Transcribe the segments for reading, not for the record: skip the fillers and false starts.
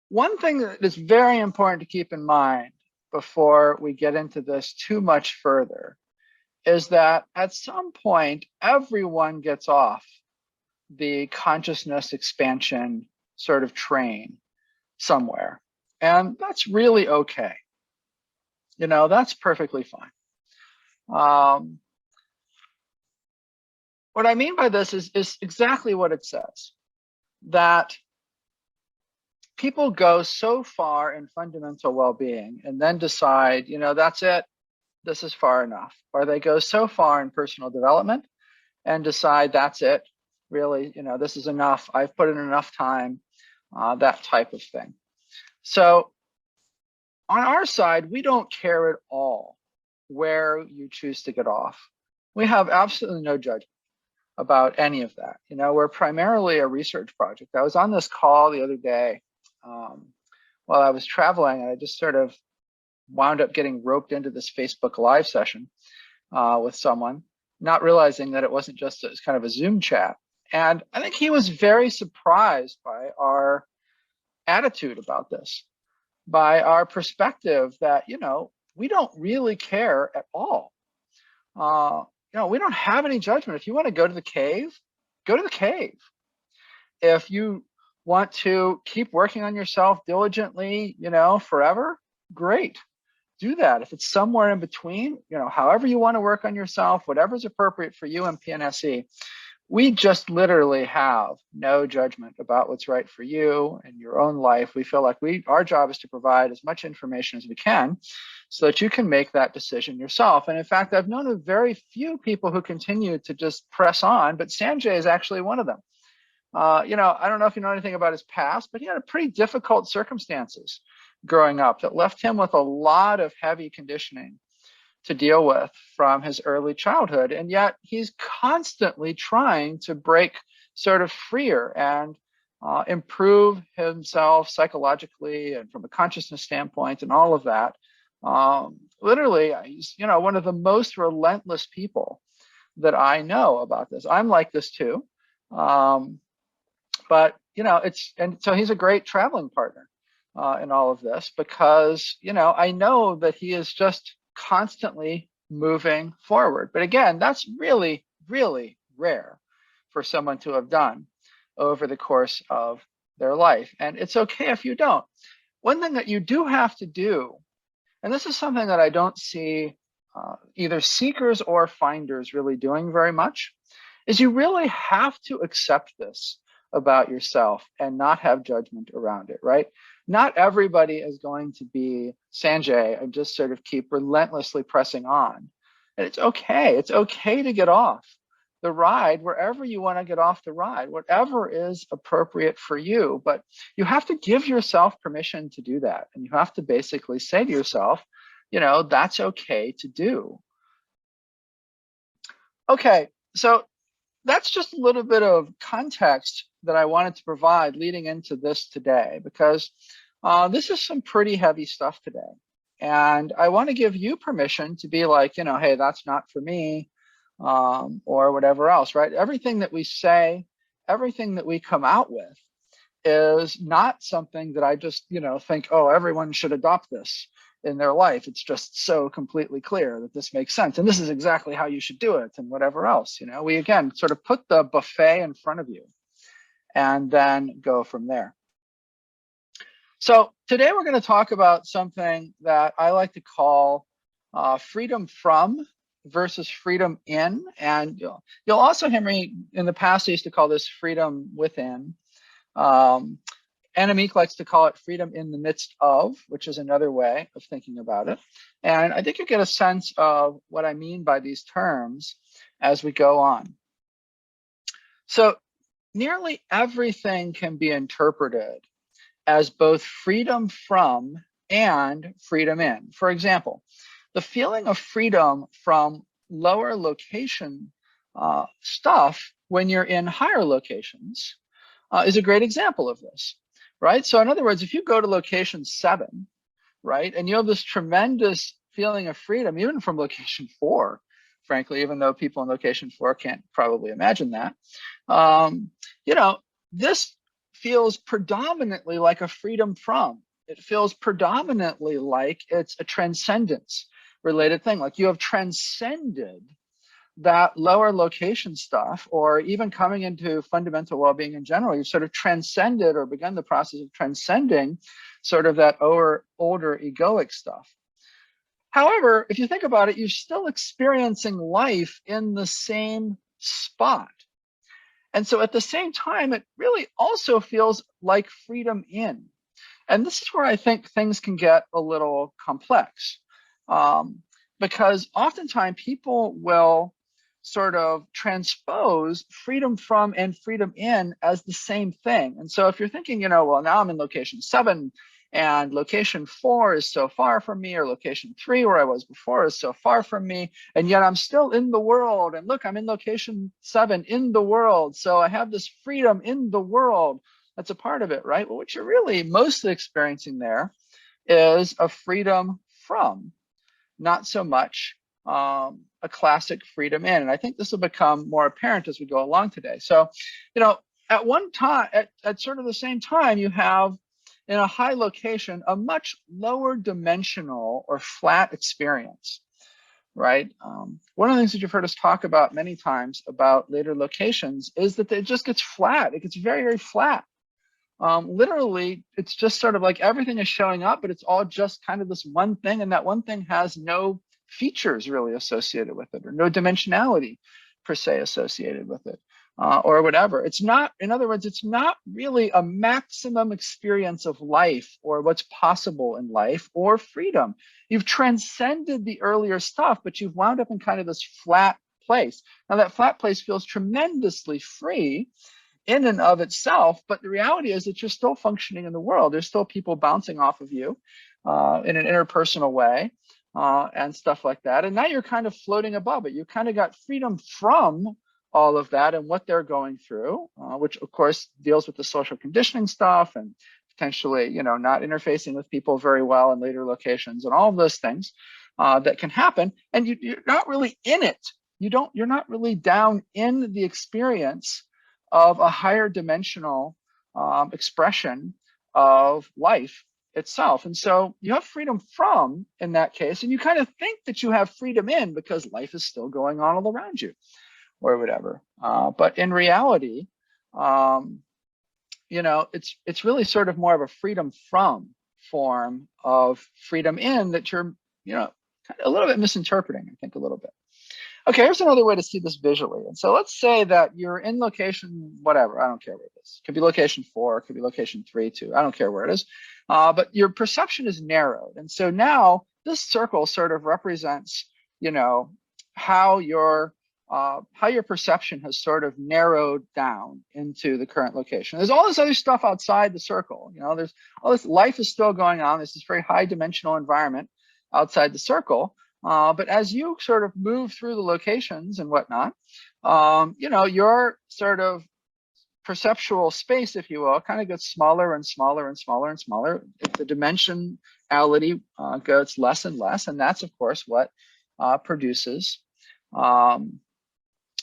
One thing that is very important to keep in mind before we get into this too much further is that at some point, everyone gets off the consciousness expansion sort of train somewhere. And that's really okay. That's perfectly fine. What I mean by this is exactly what it says, that people go so far in fundamental well-being and then decide, that's it, this is far enough. Or they go so far in personal development and decide that's it, really, this is enough, I've put in enough time, that type of thing. So on our side, we don't care at all where you choose to get off. We have absolutely no judgment about any of that. We're primarily a research project. I was on this call the other day while I was traveling, and I just sort of wound up getting roped into this Facebook Live session with someone, not realizing that it wasn't just kind of a Zoom chat. And I think he was very surprised by our attitude about this, by our perspective that, we don't really care at all. We don't have any judgment. If you want to go to the cave, go to the cave. If you want to keep working on yourself diligently, forever, great. Do that. If it's somewhere in between, however you want to work on yourself, whatever's appropriate for you and PNSE, we just literally have no judgment about what's right for you and your own life. We feel like our job is to provide as much information as we can so that you can make that decision yourself. And in fact, I've known of very few people who continue to just press on, but Sanjay is actually one of them. I don't know if you know anything about his past, but he had pretty difficult circumstances growing up that left him with a lot of heavy conditioning to deal with from his early childhood. And yet he's constantly trying to break sort of freer and improve himself psychologically and from a consciousness standpoint and all of that. Literally, he's, one of the most relentless people that I know about this. I'm like this too. But, and so he's a great traveling partner in all of this because, I know that he is just constantly moving forward. But again, that's really, really rare for someone to have done over the course of their life. And it's okay if you don't. One thing that you do have to do, and this is something that I don't see either seekers or finders really doing very much, is you really have to accept this about yourself and not have judgment around it, right? Not everybody is going to be Sanjay and just sort of keep relentlessly pressing on. And it's okay. It's okay to get off the ride wherever you want to get off the ride, whatever is appropriate for you. But you have to give yourself permission to do that. And you have to basically say to yourself, that's okay to do. Okay, so that's just a little bit of context that I wanted to provide leading into this today, because this is some pretty heavy stuff today. And I want to give you permission to be like, hey, that's not for me, or whatever else, right? Everything that we say, everything that we come out with is not something that I just, think, oh, everyone should adopt this in their life. It's just so completely clear that this makes sense. And this is exactly how you should do it and whatever else. We, again, sort of put the buffet in front of you and then go from there. So today we're going to talk about something that I like to call freedom from versus freedom in. And you'll also hear me in the past, I used to call this freedom within. Annemiek likes to call it freedom in the midst of, which is another way of thinking about it. And I think you get a sense of what I mean by these terms as we go on. So nearly everything can be interpreted as both freedom from and freedom in. For example, the feeling of freedom from lower location stuff when you're in higher locations is a great example of this, right? So in other words, if you go to location 7, right, and you have this tremendous feeling of freedom, even from location 4, frankly, even though people in location 4 can't probably imagine that, this feels predominantly like a freedom from. It feels predominantly like it's a transcendence related thing. Like you have transcended that lower location stuff, or even coming into fundamental well-being in general, you've sort of transcended or begun the process of transcending sort of that older egoic stuff. However, if you think about it, you're still experiencing life in the same spot. And so at the same time, it really also feels like freedom in. And this is where I think things can get a little complex, because oftentimes people will sort of transpose freedom from and freedom in as the same thing. And so if you're thinking, well, now I'm in location 7 and location 4 is so far from me, or location 3 where I was before is so far from me, and yet I'm still in the world. And look, I'm in location 7 in the world. So I have this freedom in the world. That's a part of it, right? Well, what you're really mostly experiencing there is a freedom from, not so much a classic freedom in. And I think this will become more apparent as we go along today. So, at one time, at sort of the same time, you have in a high location a much lower dimensional or flat experience, right? One of the things that you've heard us talk about many times about later locations is that it just gets flat. It gets very, very flat. Literally, it's just sort of like everything is showing up, but it's all just kind of this one thing, and that one thing has no features really associated with it, or no dimensionality per se associated with it, or whatever. It's not, in other words, it's not really a maximum experience of life or what's possible in life or freedom. You've transcended the earlier stuff, but you've wound up in kind of this flat place. Now that flat place feels tremendously free in and of itself, but the reality is that you're still functioning in the world. There's still people bouncing off of you in an interpersonal way and stuff like that. And now you're kind of floating above it. You kind of got freedom from all of that and what they're going through, which of course deals with the social conditioning stuff and potentially, not interfacing with people very well in later locations and all of those things that can happen. And you're not really in it. You're not really down in the experience of a higher dimensional expression of life itself. And so you have freedom from in that case, and you kind of think that you have freedom in because life is still going on all around you or whatever. But in reality, it's really sort of more of a freedom from form of freedom in that you're, kind of a little bit misinterpreting, I think, a little bit. Okay, here's another way to see this visually. And so let's say that you're in location, whatever, I don't care where it is. It could be location 4, it could be location 3, 2, I don't care where it is. But your perception is narrowed. And so now this circle sort of represents, how your perception has sort of narrowed down into the current location. There's all this other stuff outside the circle. There's all this life is still going on. There's this very high dimensional environment outside the circle. But as you sort of move through the locations and whatnot, your sort of perceptual space, if you will, kind of gets smaller and smaller and smaller and smaller. The dimensionality gets less and less, and that's of course what produces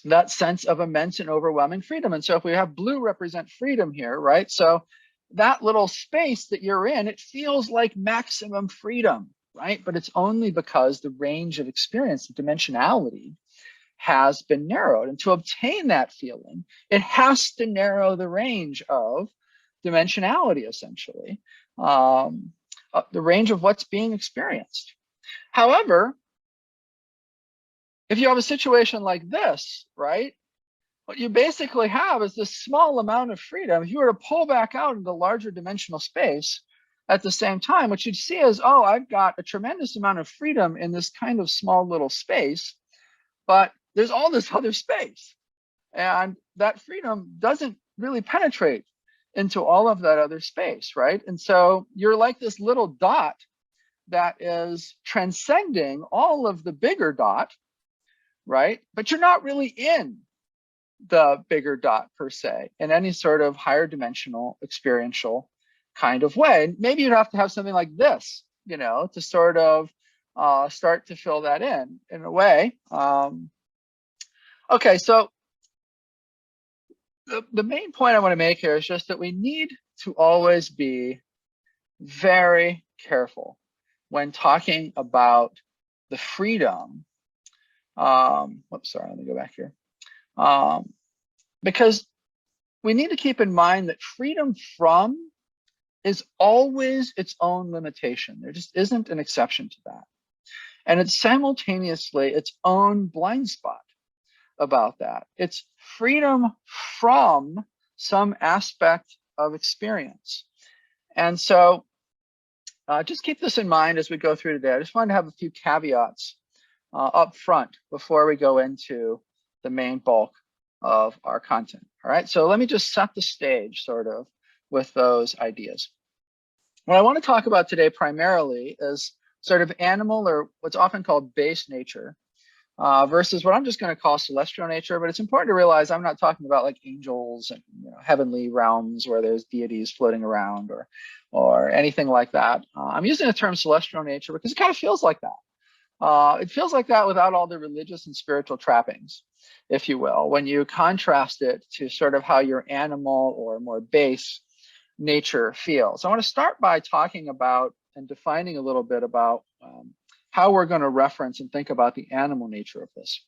that sense of immense and overwhelming freedom. And so if we have blue represent freedom here, right? So that little space that you're in, it feels like maximum freedom, right? But it's only because the range of experience, the dimensionality, has been narrowed. And to obtain that feeling, it has to narrow the range of dimensionality, essentially, the range of what's being experienced. However, if you have a situation like this, right, what you basically have is this small amount of freedom. If you were to pull back out into larger dimensional space at the same time, what you'd see is, oh, I've got a tremendous amount of freedom in this kind of small little space, but there's all this other space. And that freedom doesn't really penetrate into all of that other space, right? And so you're like this little dot that is transcending all of the bigger dot, right? But you're not really in the bigger dot per se in any sort of higher dimensional experiential kind of way. Maybe you'd have to have something like this, to sort of start to fill that in a way. Okay, so the main point I want to make here is just that we need to always be very careful when talking about the freedom. Oops, sorry, let me go back here. Because we need to keep in mind that freedom from is always its own limitation. There just isn't an exception to that. And it's simultaneously its own blind spot about that. It's freedom from some aspect of experience. And so just keep this in mind as we go through today. I just wanted to have a few caveats up front before we go into the main bulk of our content. All right, so let me just set the stage sort of with those ideas. What I want to talk about today primarily is sort of animal, or what's often called base nature, versus what I'm just going to call celestial nature. But it's important to realize I'm not talking about like angels and heavenly realms where there's deities floating around or anything like that. I'm using the term celestial nature because it kind of feels like that. It feels like that without all the religious and spiritual trappings, if you will, when you contrast it to sort of how your animal or more base nature feels. I want to start by talking about and defining a little bit about how we're going to reference and think about the animal nature of this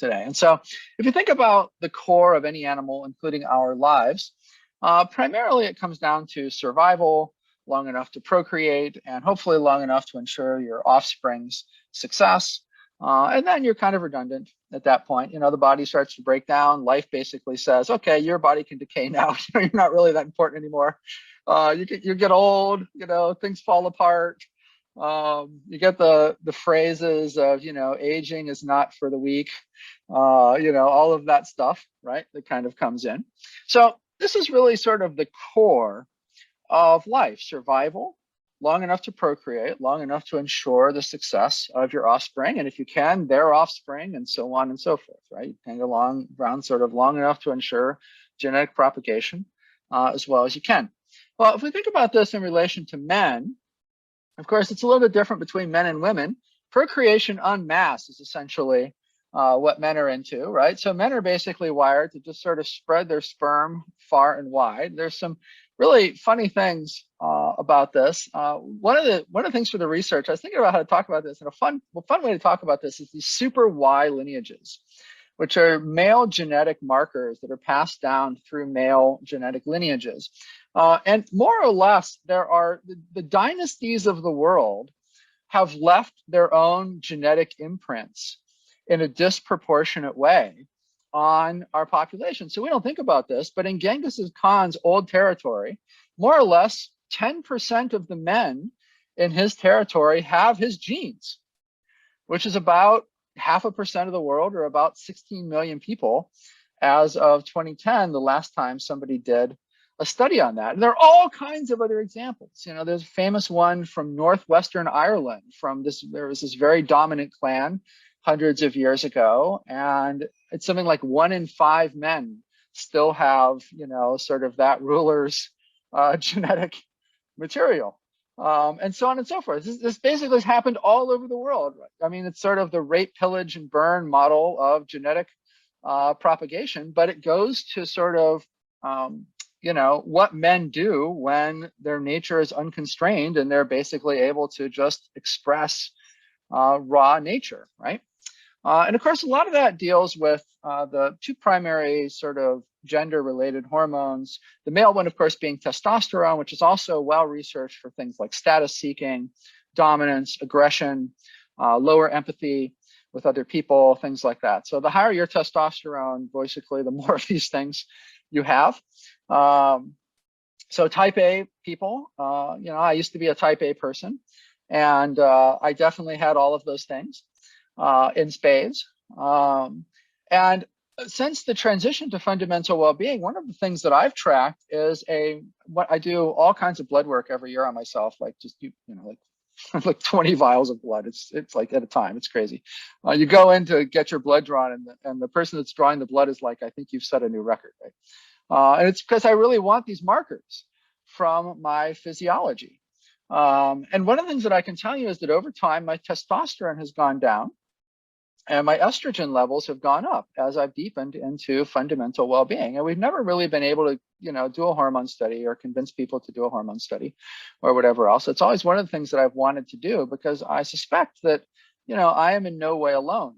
today. And so if you think about the core of any animal, including our lives, primarily it comes down to survival, long enough to procreate, and hopefully long enough to ensure your offspring's success. And then you're kind of redundant at that point. The body starts to break down. Life basically says, okay, your body can decay now. You're not really that important anymore. You get old, things fall apart. You get the phrases of, aging is not for the weak, all of that stuff, right? That kind of comes in. So this is really sort of the core of life: survival, long enough to procreate, long enough to ensure the success of your offspring, and if you can, their offspring, and so on and so forth, right? Hang around sort of long enough to ensure genetic propagation as well as you can. Well, if we think about this in relation to men, of course, it's a little bit different between men and women. Procreation en masse is essentially what men are into, right? So men are basically wired to just sort of spread their sperm far and wide. There's some really funny things about this. One of the things for the research, I was thinking about how to talk about this, and a fun way to talk about this is these super Y lineages, which are male genetic markers that are passed down through male genetic lineages. And more or less, there are the dynasties of the world have left their own genetic imprints in a disproportionate way on our population. So we don't think about this, but in Genghis Khan's old territory, more or less 10% of the men in his territory have his genes, which is about 0.5% of the world, or about 16 million people as of 2010, the last time somebody did a study on that. And there are all kinds of other examples. There's a famous one from northwestern Ireland. There was this very dominant clan hundreds of years ago, and it's something like 1 in 5 men still have, sort of that ruler's genetic material. And so on and so forth. This basically has happened all over the world. Right? I mean, it's sort of the rape, pillage, and burn model of genetic propagation, but it goes to sort of, what men do when their nature is unconstrained and they're basically able to just express raw nature, right? And of course, a lot of that deals with the two primary sort of gender-related hormones. The male one, of course, being testosterone, which is also well-researched for things like status seeking, dominance, aggression, lower empathy with other people, things like that. So the higher your testosterone, basically, the more of these things you have. So type A people, I used to be a type A person, and I definitely had all of those things in spades. And since the transition to fundamental well-being, one of the things that I've tracked is what I do all kinds of blood work every year on myself, like just like 20 vials of blood. It's like at a time. It's crazy. You go in to get your blood drawn, and the person that's drawing the blood is like, I think you've set a new record, right? And it's because I really want these markers from my physiology. And one of the things that I can tell you is that over time, my testosterone has gone down. And my estrogen levels have gone up as I've deepened into fundamental well-being. And we've never really been able to, do a hormone study or convince people to do a hormone study or whatever else. It's always one of the things that I've wanted to do, because I suspect that, I am in no way alone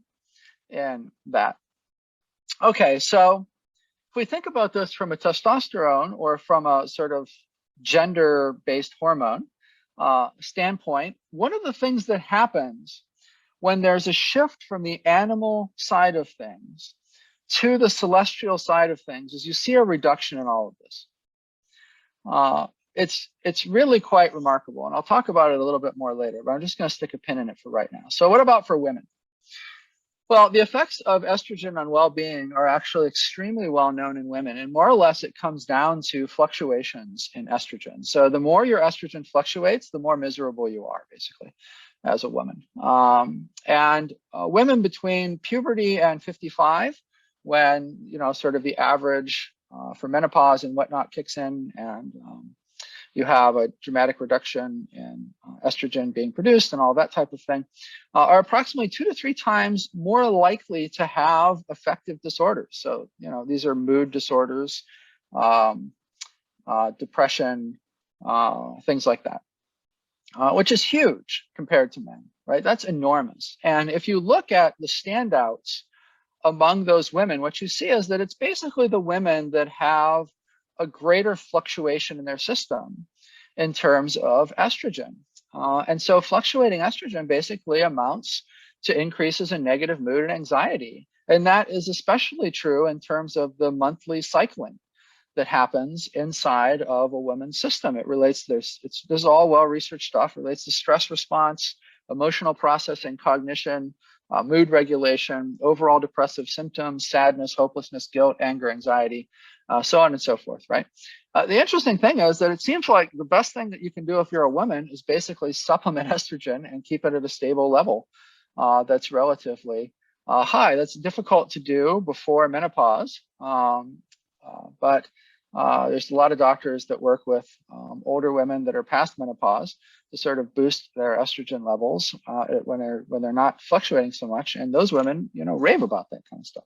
in that. Okay, so if we think about this from a testosterone or from a sort of gender-based hormone standpoint, one of the things that happens when there's a shift from the animal side of things to the celestial side of things is you see a reduction in all of this. It's really quite remarkable, and I'll talk about it a little bit more later, but I'm just going to stick a pin in it for right now. So what about for women? Well, the effects of estrogen on well-being are actually extremely well known in women, and more or less it comes down to fluctuations in estrogen. So the more your estrogen fluctuates, the more miserable you are, basically, as a woman. Women between puberty and 55, when sort of the average for menopause and whatnot kicks in, and you have a dramatic reduction in estrogen being produced and all that type of thing, are approximately 2 to 3 times more likely to have affective disorders. So, these are mood disorders, depression, things like that, which is huge compared to men, right? That's enormous. And if you look at the standouts among those women, what you see is that it's basically the women that have a greater fluctuation in their system in terms of estrogen. And so fluctuating estrogen basically amounts to increases in negative mood and anxiety. And that is especially true in terms of the monthly cycling that happens inside of a woman's system. It relates to this is all well-researched stuff, relates to stress response, emotional processing, cognition, mood regulation, overall depressive symptoms, sadness, hopelessness, guilt, anger, anxiety, so on and so forth, right? The interesting thing is that it seems like the best thing that you can do if you're a woman is basically supplement estrogen and keep it at a stable level that's relatively high. That's difficult to do before menopause, but there's a lot of doctors that work with older women that are past menopause to sort of boost their estrogen levels when they're not fluctuating so much, and those women, rave about that kind of stuff.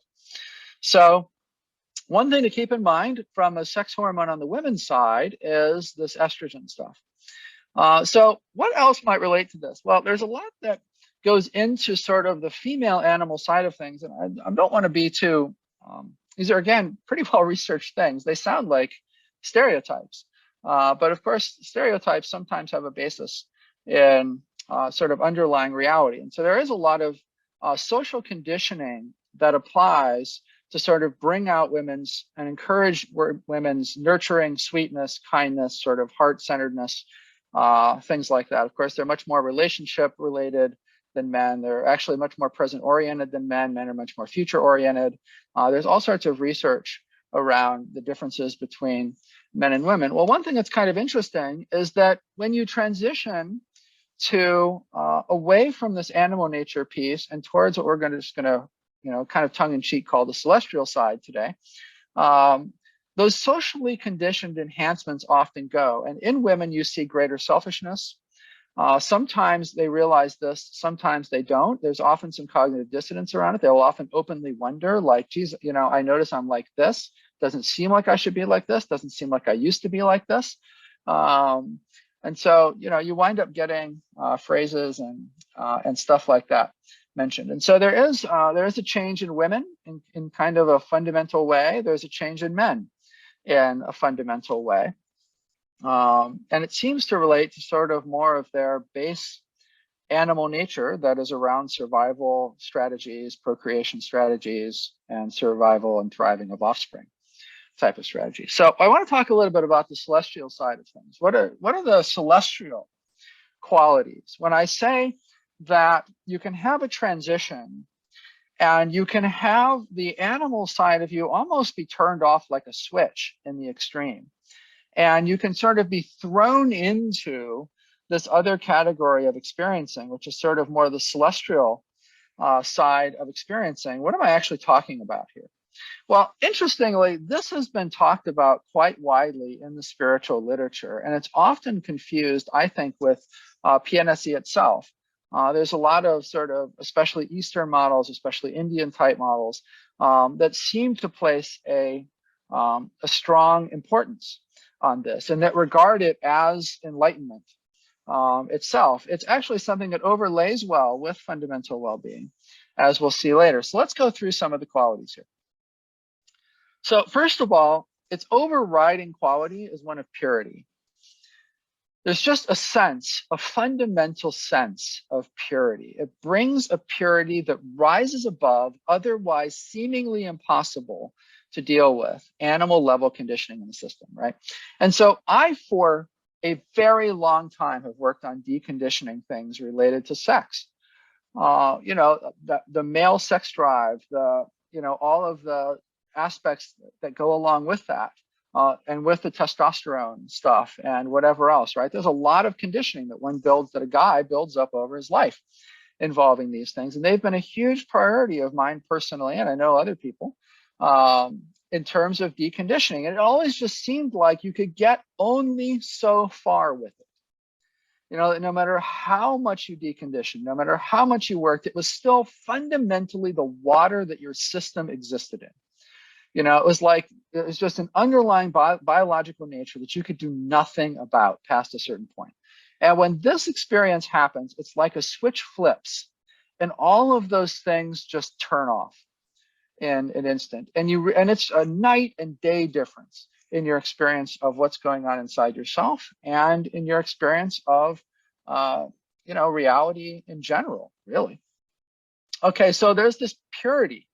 So one thing to keep in mind from a sex hormone on the women's side is this estrogen stuff. So what else might relate to this? Well, there's a lot that goes into sort of the female animal side of things, and I don't want to be too these are, again, pretty well-researched things. They sound like stereotypes, but of course, stereotypes sometimes have a basis in sort of underlying reality. And so there is a lot of social conditioning that applies to sort of bring out women's and encourage women's nurturing, sweetness, kindness, sort of heart-centeredness, things like that. Of course, they're much more relationship-related than men. They're actually much more present-oriented than men. Men are much more future-oriented. There's all sorts of research around the differences between men and women. Well, one thing that's kind of interesting is that when you transition to away from this animal nature piece and towards what we're just going to, kind of tongue-in-cheek call the celestial side today, those socially conditioned enhancements often go. And in women, you see greater selfishness. Sometimes they realize this, sometimes they don't. There's often some cognitive dissonance around it. They'll often openly wonder, like, geez, I notice I'm like this. Doesn't seem like I should be like this. Doesn't seem like I used to be like this. And so, you wind up getting phrases and stuff like that mentioned. And so there is a change in women in kind of a fundamental way. There's a change in men in a fundamental way. And it seems to relate to sort of more of their base animal nature that is around survival strategies, procreation strategies, and survival and thriving of offspring type of strategy. So I want to talk a little bit about the celestial side of things. What are the celestial qualities? When I say that you can have a transition and you can have the animal side of you almost be turned off like a switch in the extreme. And you can sort of be thrown into this other category of experiencing, which is sort of more the celestial side of experiencing. What am I actually talking about here? Well, interestingly, this has been talked about quite widely in the spiritual literature, and it's often confused, I think, with PNSE itself. There's a lot of sort of, especially Eastern models, especially Indian type models, that seem to place a strong importance on this and that regard it as enlightenment itself. It's actually something that overlays well with fundamental well-being, as we'll see later. So let's go through some of the qualities here. So first of all, its overriding quality is one of purity. There's just a sense, a fundamental sense of purity. It brings a purity that rises above otherwise seemingly impossible to deal with animal level conditioning in the system, right? And so I, for a very long time, have worked on deconditioning things related to sex. You know, the male sex drive, all of the aspects that go along with that. And with the testosterone stuff and whatever else, right? There's a lot of conditioning that a guy builds up over his life involving these things. And they've been a huge priority of mine personally, and I know other people, in terms of deconditioning. And it always just seemed like you could get only so far with it. You know, no matter how much you deconditioned, no matter how much you worked, it was still fundamentally the water that your system existed in. You know, it was just an underlying biological nature that you could do nothing about past a certain point. And when this experience happens, it's like a switch flips and all of those things just turn off in an instant. And it's a night and day difference in your experience of what's going on inside yourself and in your experience of, reality in general, really. Okay, so there's this purity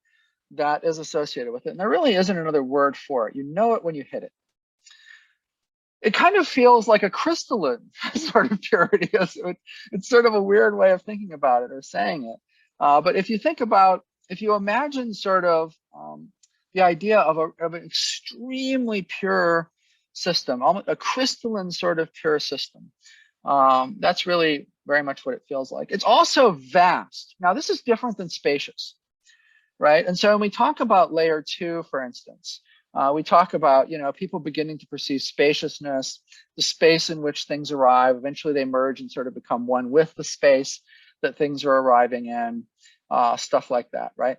that is associated with it. And there really isn't another word for it. You know it when you hit it. It kind of feels like a crystalline sort of purity. It's sort of a weird way of thinking about it or saying it. But if you imagine sort of the idea of an extremely pure system, almost a crystalline sort of pure system, that's really very much what it feels like. It's also vast. Now, this is different than spacious. Right. And so when we talk about layer 2, for instance, we talk about, people beginning to perceive spaciousness, the space in which things arrive. Eventually they merge and sort of become one with the space that things are arriving in, stuff like that. Right.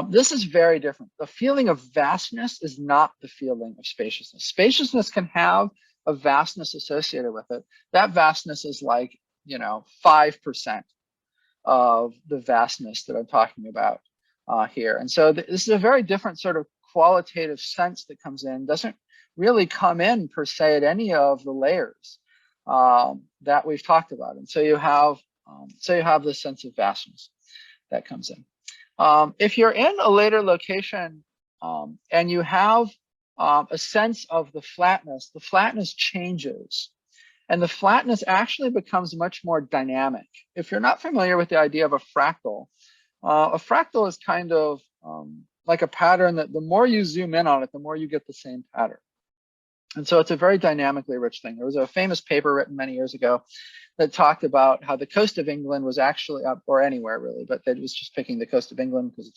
This is very different. The feeling of vastness is not the feeling of spaciousness. Spaciousness can have a vastness associated with it. That vastness is like, 5% of the vastness that I'm talking about. Here. And so this is a very different sort of qualitative sense that comes in, doesn't really come in per se at any of the layers that we've talked about. And so you have this sense of vastness that comes in. If you're in a later location and you have a sense of the flatness changes. And the flatness actually becomes much more dynamic. If you're not familiar with the idea of a fractal is kind of like a pattern that the more you zoom in on it, the more you get the same pattern. And so it's a very dynamically rich thing. There was a famous paper written many years ago that talked about how the coast of England was actually, or anywhere really, but it was just picking the coast of England because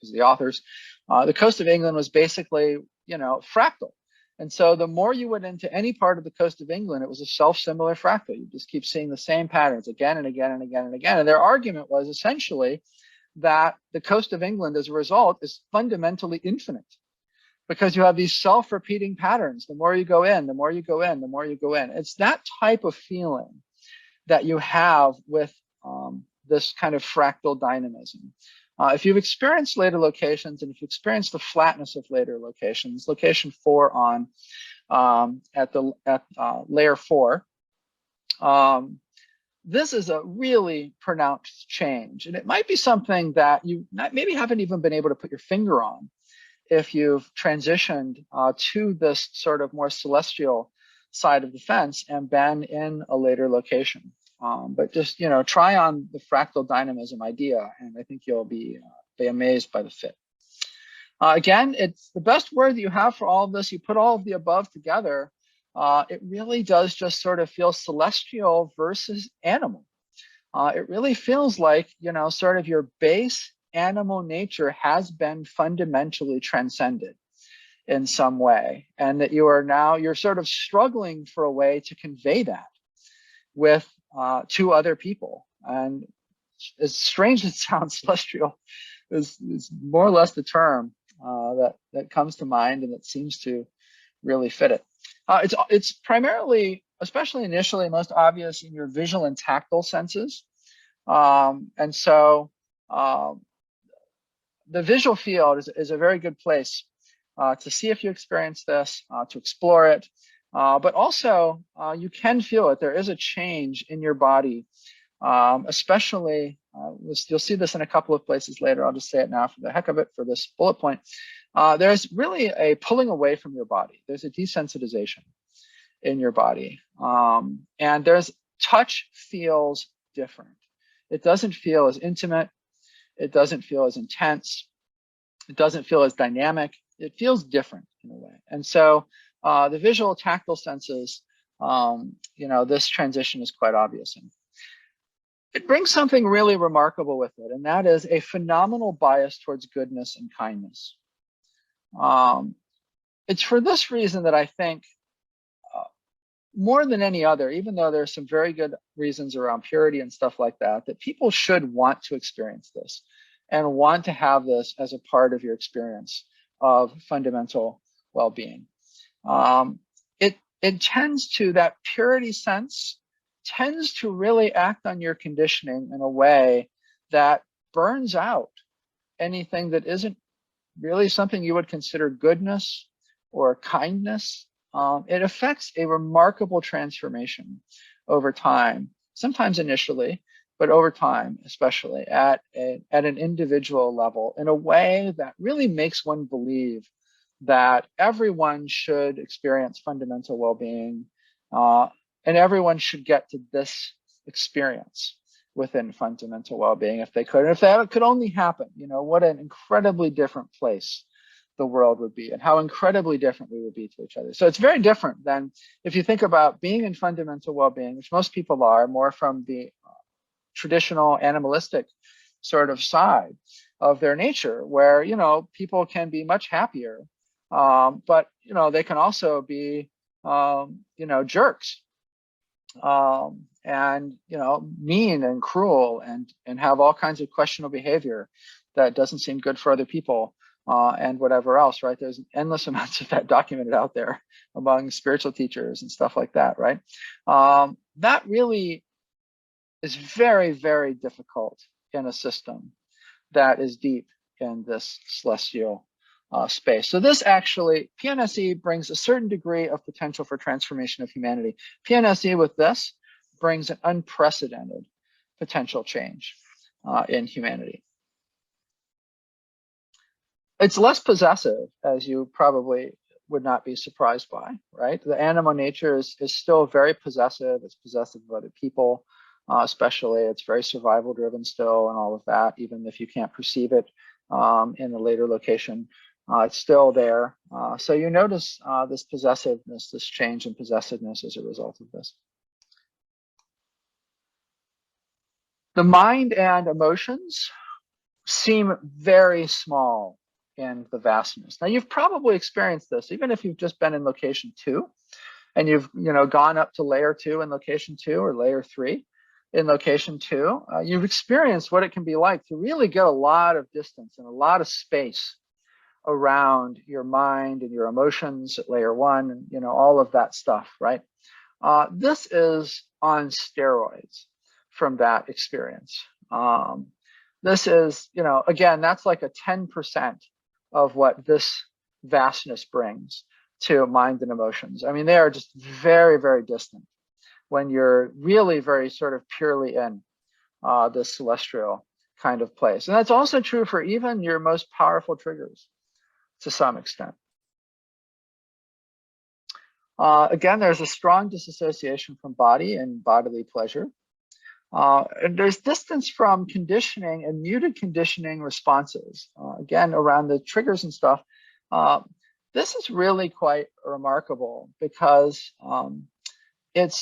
of the authors. The coast of England was basically, fractal. And so the more you went into any part of the coast of England, it was a self-similar fractal. You just keep seeing the same patterns again and again and again and again. And their argument was essentially that the coast of England, as a result, is fundamentally infinite because you have these self-repeating patterns. The more you go in, the more you go in, the more you go in. It's that type of feeling that you have with this kind of fractal dynamism. If you've experienced later locations and if you experience the flatness of later locations, location 4 at layer 4, this is a really pronounced change. And it might be something that you maybe haven't even been able to put your finger on if you've transitioned to this sort of more celestial side of the fence and been in a later location. But just, try on the fractal dynamism idea, and I think you'll be amazed by the fit. Again, it's the best word that you have for all of this. You put all of the above together, it really does just sort of feel celestial versus animal. It really feels like, sort of your base animal nature has been fundamentally transcended in some way, and that you're sort of struggling for a way to convey that with to other people And as strange as it sounds, celestial is more or less the term that comes to mind, and it seems to really fit it. It's primarily, especially initially, most obvious in your visual and tactile senses. And so the visual field is a very good place to see if you experience this, to explore it. But also, you can feel it. There is a change in your body, especially, you'll see this in a couple of places later. I'll just say it now for the heck of it for this bullet point. There's really a pulling away from your body. There's a desensitization in your body. And there's touch feels different. It doesn't feel as intimate. It doesn't feel as intense. It doesn't feel as dynamic. It feels different in a way. And so the visual tactile senses, this transition is quite obvious. And it brings something really remarkable with it, and that is a phenomenal bias towards goodness and kindness. It's for this reason that I think more than any other, even though there's some very good reasons around purity and stuff like that, that people should want to experience this and want to have this as a part of your experience of fundamental well-being. It tends to, that purity sense tends to really act on your conditioning in a way that burns out anything that isn't really something you would consider goodness or kindness. It affects a remarkable transformation over time, sometimes initially, but over time, especially at an individual level, in a way that really makes one believe that everyone should experience fundamental well-being, and everyone should get to this experience within fundamental well-being if they could. And if that could only happen, what an incredibly different place the world would be, and how incredibly different we would be to each other. So it's very different than if you think about being in fundamental well-being, which most people are, more from the traditional animalistic sort of side of their nature, where people can be much happier, but they can also be jerks, and mean and cruel, and have all kinds of questionable behavior that doesn't seem good for other people. And whatever else, right? There's endless amounts of that documented out there among spiritual teachers and stuff like that, right? That really is very, very difficult in a system that is deep in this celestial space. So this actually, PNSE brings a certain degree of potential for transformation of humanity. PNSE with this brings an unprecedented potential change in humanity. It's less possessive, as you probably would not be surprised by, right? The animal nature is still very possessive. It's possessive of other people, especially. It's very survival driven still and all of that, even if you can't perceive it in a later location. It's still there. So you notice this possessiveness, this change in possessiveness as a result of this. The mind and emotions seem very small in the vastness. Now, you've probably experienced this, even if you've just been in location 2 and you've gone up to layer 2 in location 2 or layer 3 in location 2. You've experienced what it can be like to really get a lot of distance and a lot of space around your mind and your emotions at layer 1, and all of that stuff, right? This is on steroids from that experience. This is, again, that's like a 10% of what this vastness brings to mind and emotions. I mean, they are just very, very distant when you're really very sort of purely in this celestial kind of place. And that's also true for even your most powerful triggers to some extent. Again, there's a strong disassociation from body and bodily pleasure. And there's distance from conditioning and muted conditioning responses. Again, around the triggers and stuff. This is really quite remarkable because it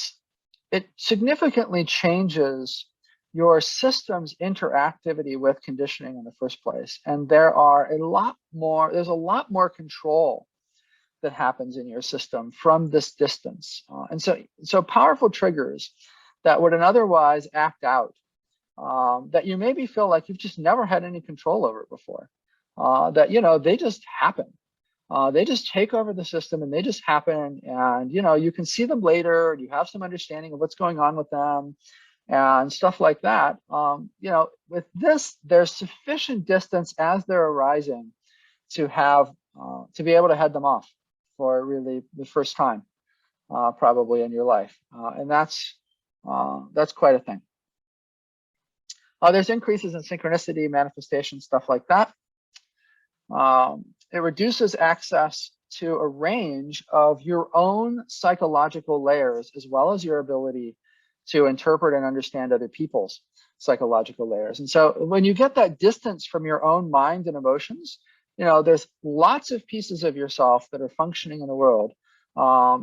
significantly changes your system's interactivity with conditioning in the first place. And there's a lot more control that happens in your system from this distance. And so powerful triggers that would otherwise act out that you maybe feel like you've just never had any control over it before. That, you know, they just happen. They just take over the system and they just happen. And, you know, you can see them later and you have some understanding of what's going on with them and stuff like that. You know, with this, there's sufficient distance as they're arising to have, to be able to head them off for really the first time, probably in your life. And that's quite a thing. There's increases in synchronicity, manifestation, stuff like that. It reduces access to a range of your own psychological layers, as well as your ability to interpret and understand other people's psychological layers. And so when you get that distance from your own mind and emotions, you know, there's lots of pieces of yourself that are functioning in the world.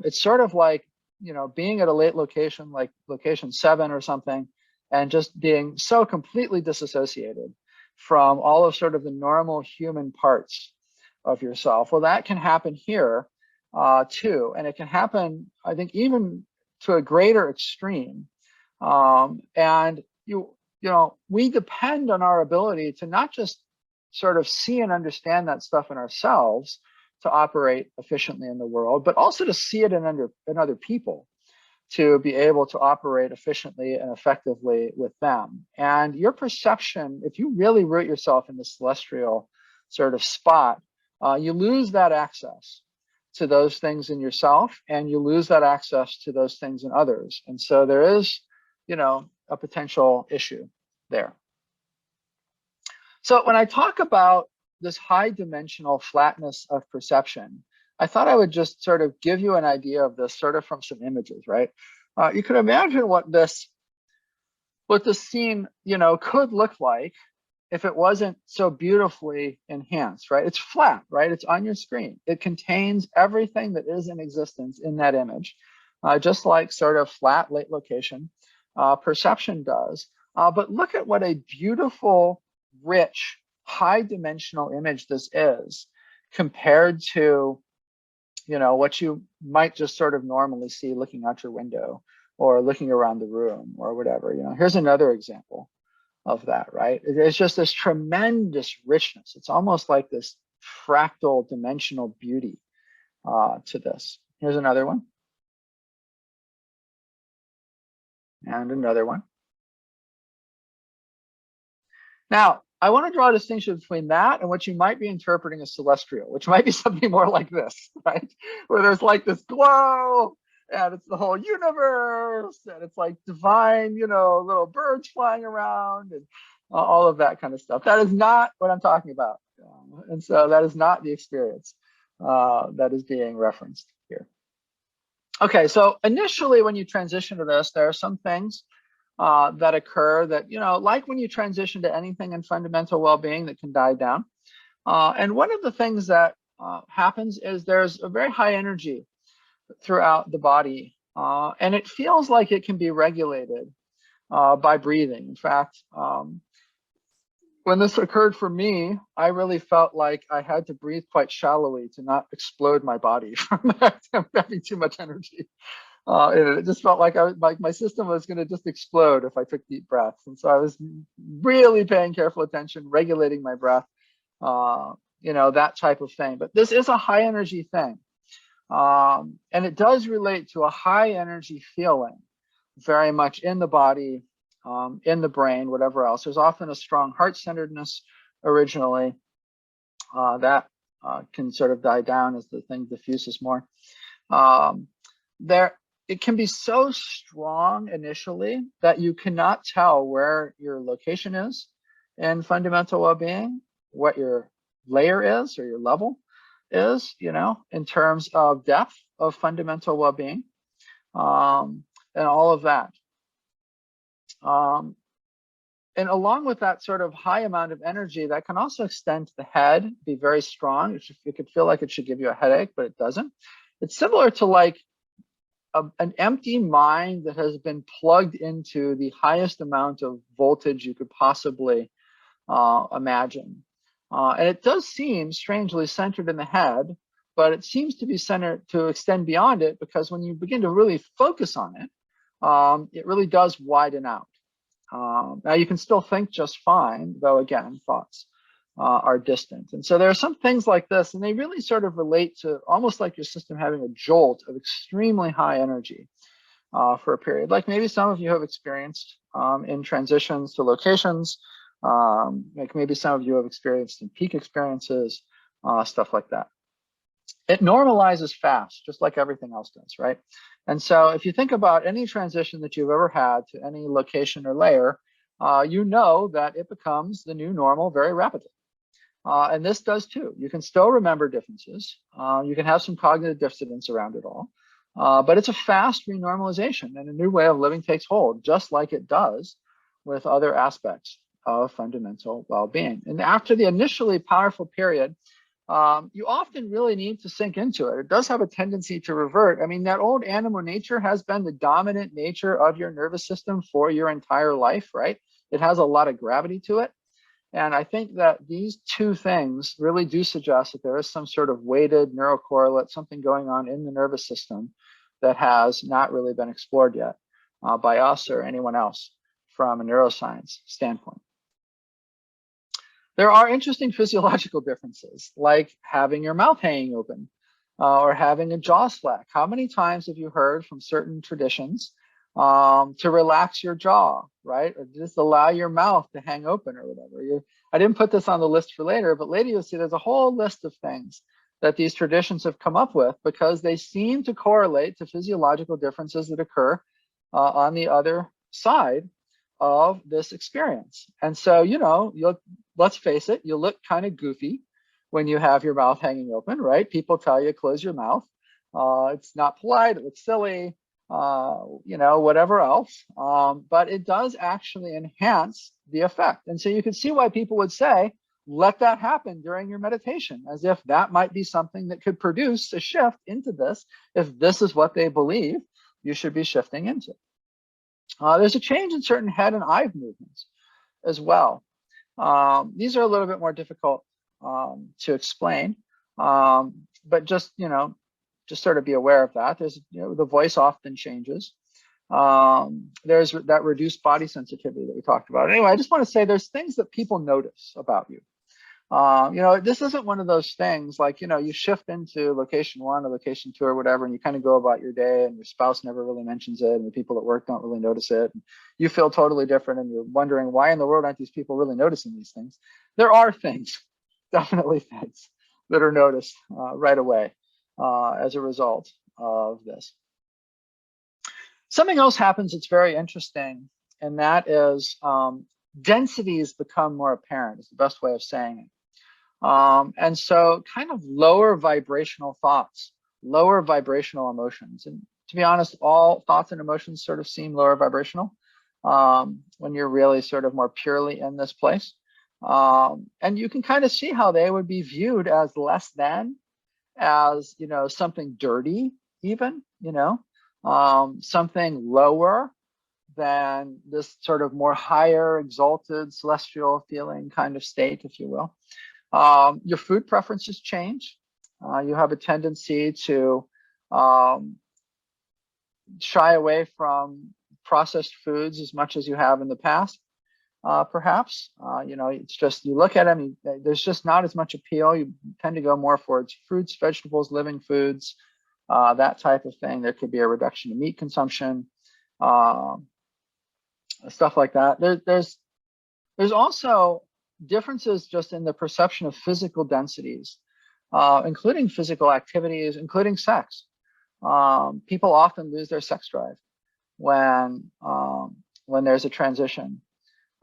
It's sort of like, you know, being at a late location, like location 7 or something, and just being so completely disassociated from all of sort of the normal human parts of yourself. Well, that can happen here too. And it can happen, I think, even to a greater extreme. And you know, we depend on our ability to not just sort of see and understand that stuff in ourselves to operate efficiently in the world, but also to see it in other people, to be able to operate efficiently and effectively with them. And your perception, if you really root yourself in the celestial sort of spot, you lose that access to those things in yourself, and you lose that access to those things in others. And so there is, you know, a potential issue there. So when I talk about this high dimensional flatness of perception, I thought I would just sort of give you an idea of this sort of from some images, right? You can imagine what this scene, you know, could look like if it wasn't so beautifully enhanced, right? It's flat, right? It's on your screen. It contains everything that is in existence in that image, just like sort of flat late location perception does. But look at what a beautiful, rich, high dimensional image this is compared to, you know, what you might just sort of normally see looking out your window or looking around the room or whatever. You know, here's another example of that, right? It's just this tremendous richness. It's almost like this fractal dimensional beauty to this. Here's another one. And another one. Now, I want to draw a distinction between that and what you might be interpreting as celestial, which might be something more like this, right? Where there's like this glow, and it's the whole universe, and it's like divine, you know, little birds flying around, and all of that kind of stuff. That is not what I'm talking about. And so that is not the experience that is being referenced here. Okay, so initially when you transition to this, there are some things that occur that, you know, like when you transition to anything in fundamental well-being, that can die down. And one of the things that happens is there's a very high energy throughout the body, and it feels like it can be regulated by breathing. In fact, when this occurred for me, I really felt like I had to breathe quite shallowly to not explode my body from having too much energy. It just felt like my system was going to just explode if I took deep breaths. And so I was really paying careful attention, regulating my breath, you know, that type of thing. But this is a high energy thing. And it does relate to a high energy feeling very much in the body, in the brain, whatever else. There's often a strong heart-centeredness originally that can sort of die down as the thing diffuses more. It can be so strong initially that you cannot tell where your location is in fundamental well-being, what your layer is or your level is, you know, in terms of depth of fundamental well-being, and all of that. And along with that sort of high amount of energy, that can also extend to the head, be very strong. It could feel like it should give you a headache, but it doesn't. It's similar to like an empty mind that has been plugged into the highest amount of voltage you could possibly imagine. And it does seem strangely centered in the head, but it seems to be centered to extend beyond it, because when you begin to really focus on it, it really does widen out. Now you can still think just fine, though again, thoughts are distant. And so there are some things like this, and they really sort of relate to almost like your system having a jolt of extremely high energy for a period, like maybe some of you have experienced in transitions to locations, like maybe some of you have experienced in peak experiences, stuff like that. It normalizes fast, just like everything else does, right? And so if you think about any transition that you've ever had to any location or layer, you know that it becomes the new normal very rapidly. And this does too. You can still remember differences. You can have some cognitive dissonance around it all. But it's a fast renormalization, and a new way of living takes hold, just like it does with other aspects of fundamental well-being. And after the initially powerful period, you often really need to sink into it. It does have a tendency to revert. I mean, that old animal nature has been the dominant nature of your nervous system for your entire life, right? It has a lot of gravity to it. And I think that these two things really do suggest that there is some sort of weighted neurocorrelate, something going on in the nervous system that has not really been explored yet by us or anyone else from a neuroscience standpoint. There are interesting physiological differences, like having your mouth hanging open or having a jaw slack. How many times have you heard from certain traditions to relax your jaw, right? Or just allow your mouth to hang open or whatever. I didn't put this on the list for later, but later you'll see there's a whole list of things that these traditions have come up with because they seem to correlate to physiological differences that occur on the other side of this experience. And so, you know, let's face it, you look kind of goofy when you have your mouth hanging open, right? People tell you close your mouth. It's not polite, it looks silly, you know, whatever else. But it does actually enhance the effect. And so you can see why people would say, let that happen during your meditation, as if that might be something that could produce a shift into this. If this is what they believe you should be shifting into. There's a change in certain head and eye movements as well. These are a little bit more difficult to explain, but just, you know, just sort of be aware of that. There's, you know, the voice often changes. There's that reduced body sensitivity that we talked about. Anyway, I just want to say there's things that people notice about you. You know, this isn't one of those things like, you know, you shift into location 1 or location 2 or whatever, and you kind of go about your day and your spouse never really mentions it, and the people at work don't really notice it. And you feel totally different and you're wondering why in the world aren't these people really noticing these things? There are things, definitely things that are noticed right away as a result of this. Something else happens that's very interesting, and that is densities become more apparent, is the best way of saying it. And so kind of lower vibrational thoughts, lower vibrational emotions. And to be honest, all thoughts and emotions sort of seem lower vibrational when you're really sort of more purely in this place. And you can kind of see how they would be viewed as less than, as, you know, something dirty even, you know, something lower than this sort of more higher, exalted, celestial feeling kind of state, if you will. Your food preferences change. You have a tendency to shy away from processed foods as much as you have in the past, perhaps. You know, it's just, you look at them, there's just not as much appeal. You tend to go more towards fruits, vegetables, living foods, that type of thing. There could be a reduction in meat consumption, stuff like that. There's also differences just in the perception of physical densities, including physical activities, including sex. People often lose their sex drive when there's a transition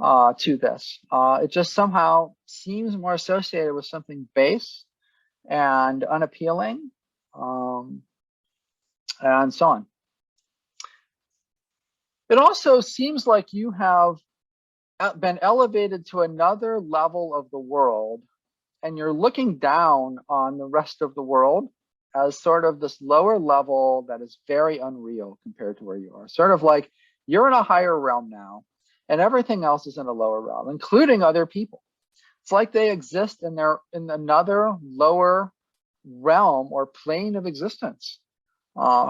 to this. It just somehow seems more associated with something base and unappealing, and so on. It also seems like you have been elevated to another level of the world, and you're looking down on the rest of the world as sort of this lower level that is very unreal compared to where you are. Sort of like you're in a higher realm now, and everything else is in a lower realm, including other people. It's like they exist in another lower realm or plane of existence.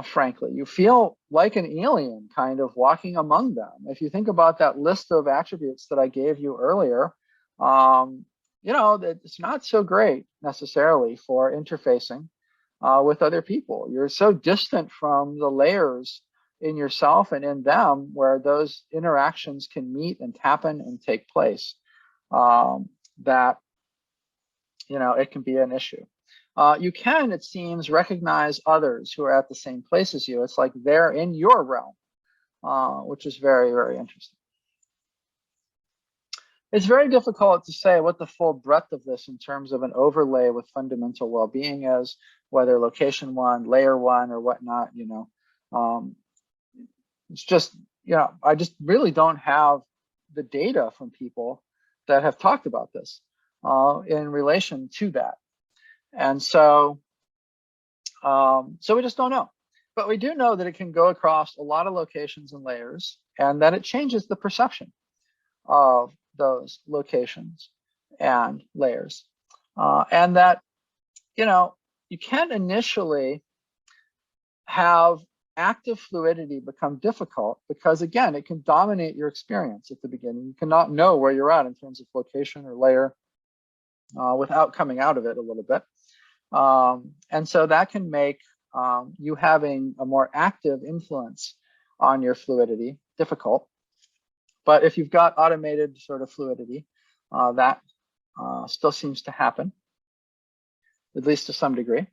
frankly. You feel like an alien kind of walking among them. If you think about that list of attributes that I gave you earlier, you know, that it's not so great necessarily for interfacing with other people. You're so distant from the layers in yourself and in them where those interactions can meet and happen and take place, that, you know, it can be an issue. You can, it seems, recognize others who are at the same place as you. It's like they're in your realm, which is very, very interesting. It's very difficult to say what the full breadth of this in terms of an overlay with fundamental well-being is, whether location one, layer one, or whatnot, you know. It's just, you know, I just really don't have the data from people that have talked about this in relation to that. And so, so we just don't know. But we do know that it can go across a lot of locations and layers, and that it changes the perception of those locations and layers. And that, you know, you can initially have active fluidity become difficult because, again, it can dominate your experience at the beginning. You cannot know where you're at in terms of location or layer without coming out of it a little bit. And so that can make you having a more active influence on your fluidity difficult. But if you've got automated sort of fluidity, that still seems to happen, at least to some degree.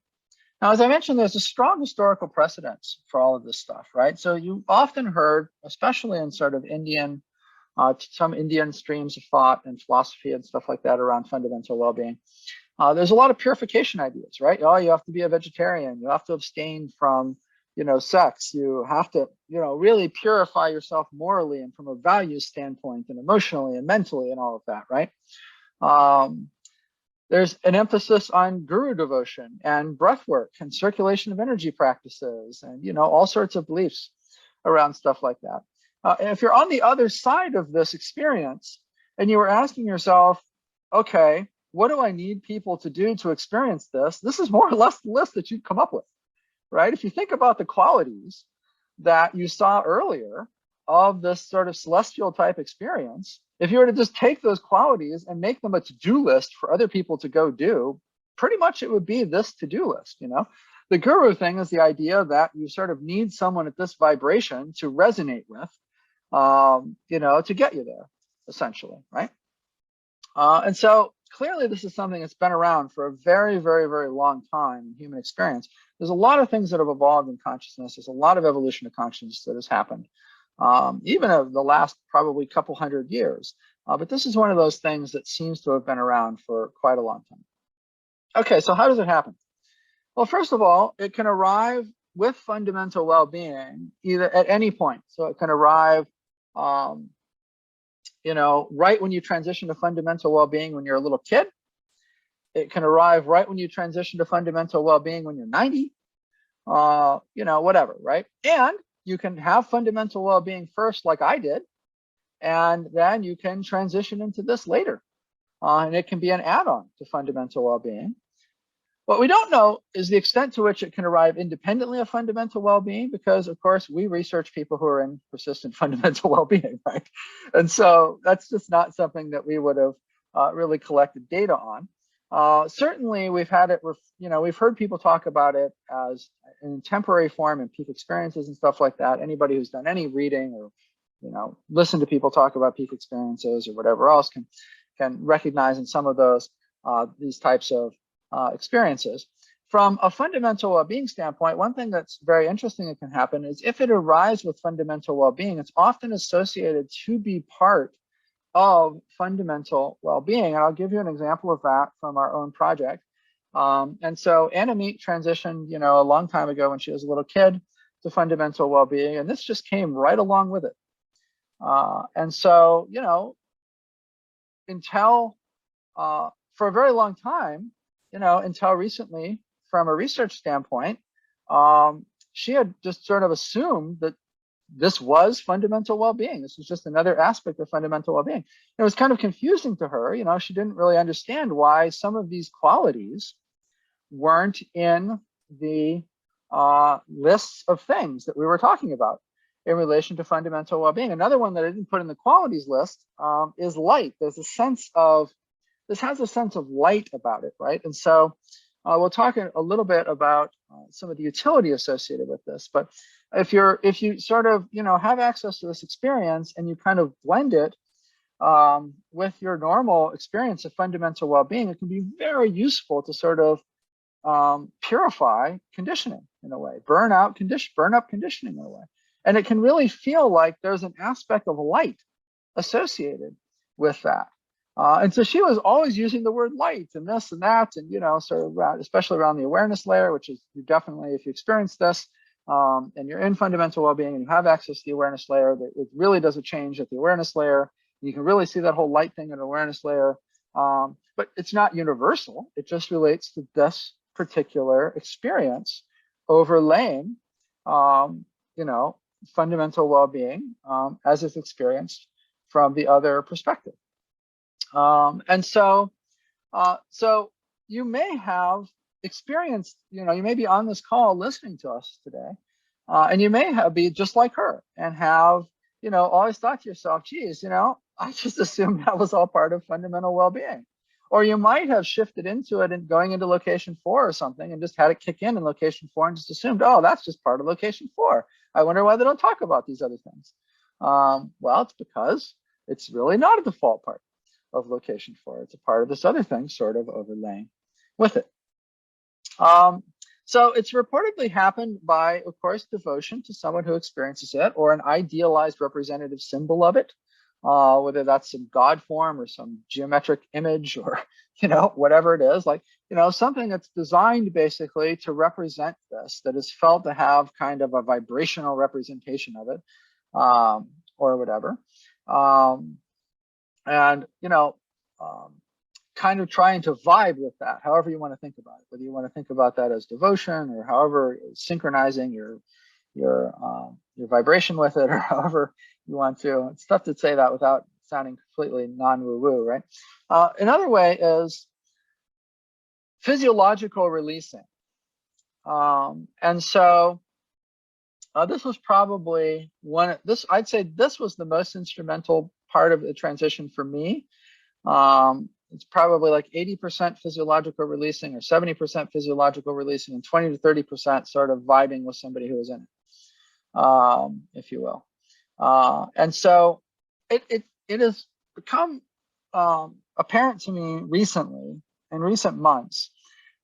Now, as I mentioned, there's a strong historical precedence for all of this stuff, right? So you often heard, especially in sort of Indian, some Indian streams of thought and philosophy and stuff like that around fundamental well-being. There's a lot of purification ideas, right? Oh, you have to be a vegetarian. You have to abstain from, you know, sex. You have to, you know, really purify yourself morally and from a values standpoint and emotionally and mentally and all of that, right? There's an emphasis on guru devotion and breath work and circulation of energy practices and, you know, all sorts of beliefs around stuff like that. And if you're on the other side of this experience and you were asking yourself, okay, what do I need people to do to experience this? This is more or less the list that you'd come up with, right? If you think about the qualities that you saw earlier of this sort of celestial type experience, if you were to just take those qualities and make them a to-do list for other people to go do, pretty much it would be this to-do list, you know? The guru thing is the idea that you sort of need someone at this vibration to resonate with, you know, to get you there, essentially, right? And so clearly this is something that's been around for a very, very, very long time in human experience. There's a lot of things that have evolved in consciousness. There's a lot of evolution of consciousness that has happened, even over the last probably couple hundred years. But this is one of those things that seems to have been around for quite a long time. Okay, so how does it happen? Well, first of all, it can arrive with fundamental well-being either at any point. So it can arrive, you know, right when you transition to fundamental well-being when you're a little kid. It can arrive right when you transition to fundamental well-being when you're 90, you know, whatever, right? And you can have fundamental well-being first, like I did, and then you can transition into this later. And it can be an add-on to fundamental well-being. What we don't know is the extent to which it can arrive independently of fundamental well-being, because of course we research people who are in persistent fundamental well-being, right? And so that's just not something that we would have really collected data on. Certainly we've had it, you know, we've heard people talk about it as in temporary form and peak experiences and stuff like that. Anybody who's done any reading or, you know, listen to people talk about peak experiences or whatever else can recognize in some of those these types of experiences. From a fundamental well-being standpoint, one thing that's very interesting that can happen is if it arrives with fundamental well-being, it's often associated to be part of fundamental well-being. And I'll give you an example of that from our own project. And so Anna Meek transitioned, you know, a long time ago when she was a little kid to fundamental well-being, and this just came right along with it. And so, you know, until for a very long time, you know, until recently, from a research standpoint, she had just sort of assumed that this was fundamental well-being. This was just another aspect of fundamental well-being. It was kind of confusing to her. You know, she didn't really understand why some of these qualities weren't in the lists of things that we were talking about in relation to fundamental well-being. Another one that I didn't put in the qualities list is light. There's a sense of, this has a sense of light about it, right? And so we'll talk a little bit about some of the utility associated with this. But if you sort of, have access to this experience and you kind of blend it with your normal experience of fundamental well-being, it can be very useful to sort of purify conditioning in a way, burn up conditioning in a way. And it can really feel like there's an aspect of light associated with that. And so she was always using the word light and this and that, and sort of around, especially around the awareness layer, which is, you definitely, if you experience this and you're in fundamental well-being and you have access to the awareness layer, that it really does a change at the awareness layer. You can really see that whole light thing in the awareness layer, but it's not universal. It just relates to this particular experience overlaying, fundamental well-being as it's experienced from the other perspective. And so you may have experienced, you may be on this call listening to us today, and you may be just like her and have, always thought to yourself, geez, I just assumed that was all part of fundamental well-being. Or you might have shifted into it and going into location 4 or something and just had it kick in location 4 and just assumed, oh, that's just part of location 4. I wonder why they don't talk about these other things. Well, it's because it's really not a default part of location 4. It's a part of this other thing sort of overlaying with it. So it's reportedly happened by, of course, devotion to someone who experiences it, or an idealized representative symbol of it, whether that's some God form or some geometric image or, whatever it is, like, something that's designed basically to represent this, that is felt to have kind of a vibrational representation of it, or whatever. And, kind of trying to vibe with that, however you want to think about it, whether you want to think about that as devotion or however synchronizing your vibration with it, or however you want to. It's tough to say that without sounding completely non-woo-woo, right? Another way is physiological releasing. And so this was probably I'd say this was the most instrumental part of the transition for me. It's probably like 80% physiological releasing or 70% physiological releasing and 20 to 30% sort of vibing with somebody who is in it, if you will. And so it has become apparent to me recently, in recent months,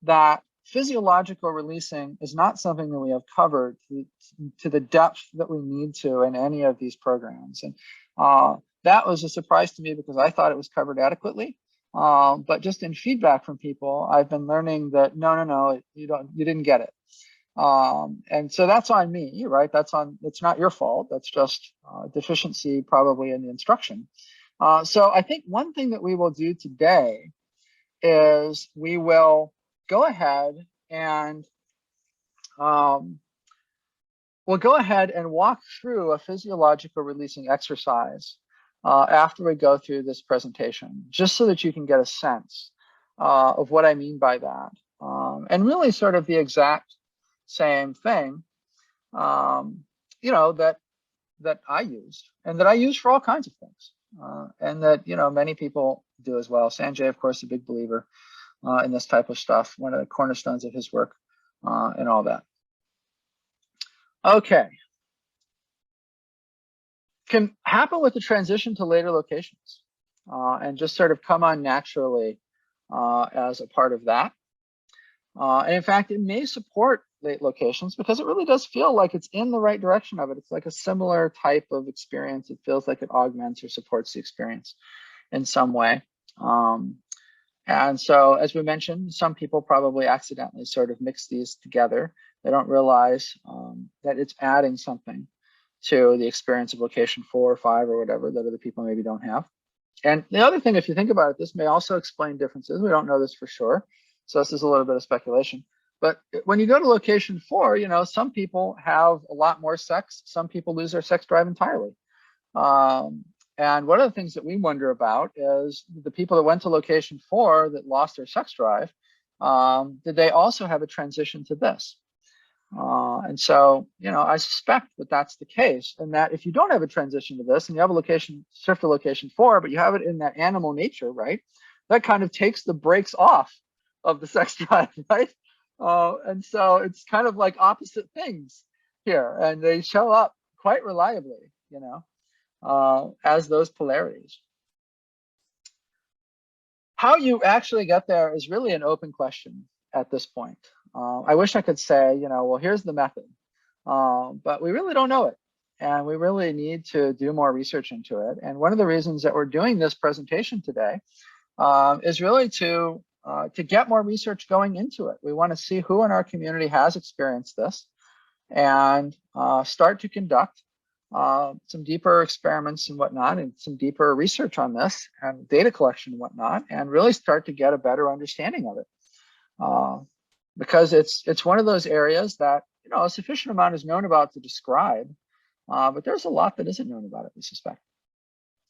that physiological releasing is not something that we have covered to the depth that we need to in any of these programs. And that was a surprise to me because I thought it was covered adequately. But just in feedback from people, I've been learning that no, you didn't get it. And so that's on me, right? It's not your fault. That's just deficiency probably in the instruction. So I think one thing that we will do today is we will go ahead and walk through a physiological releasing exercise after we go through this presentation, just so that you can get a sense of what I mean by that, and really sort of the exact same thing, that I used and that I use for all kinds of things, and that many people do as well. Sanjay, of course, a big believer in this type of stuff, one of the cornerstones of his work, and all that. Okay. Can happen with the transition to later locations, and just sort of come on naturally as a part of that. And in fact, it may support late locations because it really does feel like it's in the right direction of it. It's like a similar type of experience. It feels like it augments or supports the experience in some way. And so, as we mentioned, some people probably accidentally sort of mix these together. They don't realize that it's adding something to the experience of location 4 or 5 or whatever that other people maybe don't have. And the other thing, if you think about it, this may also explain differences. We don't know this for sure. So this is a little bit of speculation. But when you go to location 4, some people have a lot more sex. Some people lose their sex drive entirely. And one of the things that we wonder about is the people that went to location 4 that lost their sex drive, did they also have a transition to this? And so, I suspect that that's the case, and that if you don't have a transition to this and you have a location, shift to location 4, but you have it in that animal nature, right? That kind of takes the brakes off of the sex drive, right? And so it's kind of like opposite things here, and they show up quite reliably, as those polarities. How you actually get there is really an open question at this point. I wish I could say, well, here's the method, but we really don't know it. And we really need to do more research into it. And one of the reasons that we're doing this presentation today is really to get more research going into it. We want to see who in our community has experienced this and start to conduct some deeper experiments and whatnot, and some deeper research on this and data collection and whatnot, and really start to get a better understanding of it. Because it's one of those areas that, a sufficient amount is known about to describe, but there's a lot that isn't known about it, we suspect.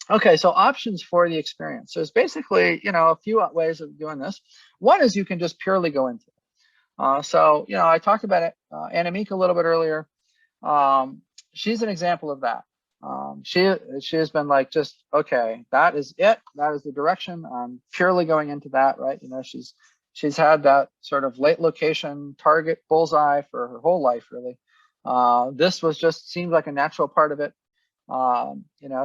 Okay, so options for the experience. So it's basically, a few ways of doing this. One is you can just purely go into it. So, I talked about it, Annemiek a little bit earlier. She's an example of that. She has been like, just, okay, that is it. That is the direction. I'm purely going into that, right? She's had that sort of late location target bullseye for her whole life, really. This was just seemed like a natural part of it.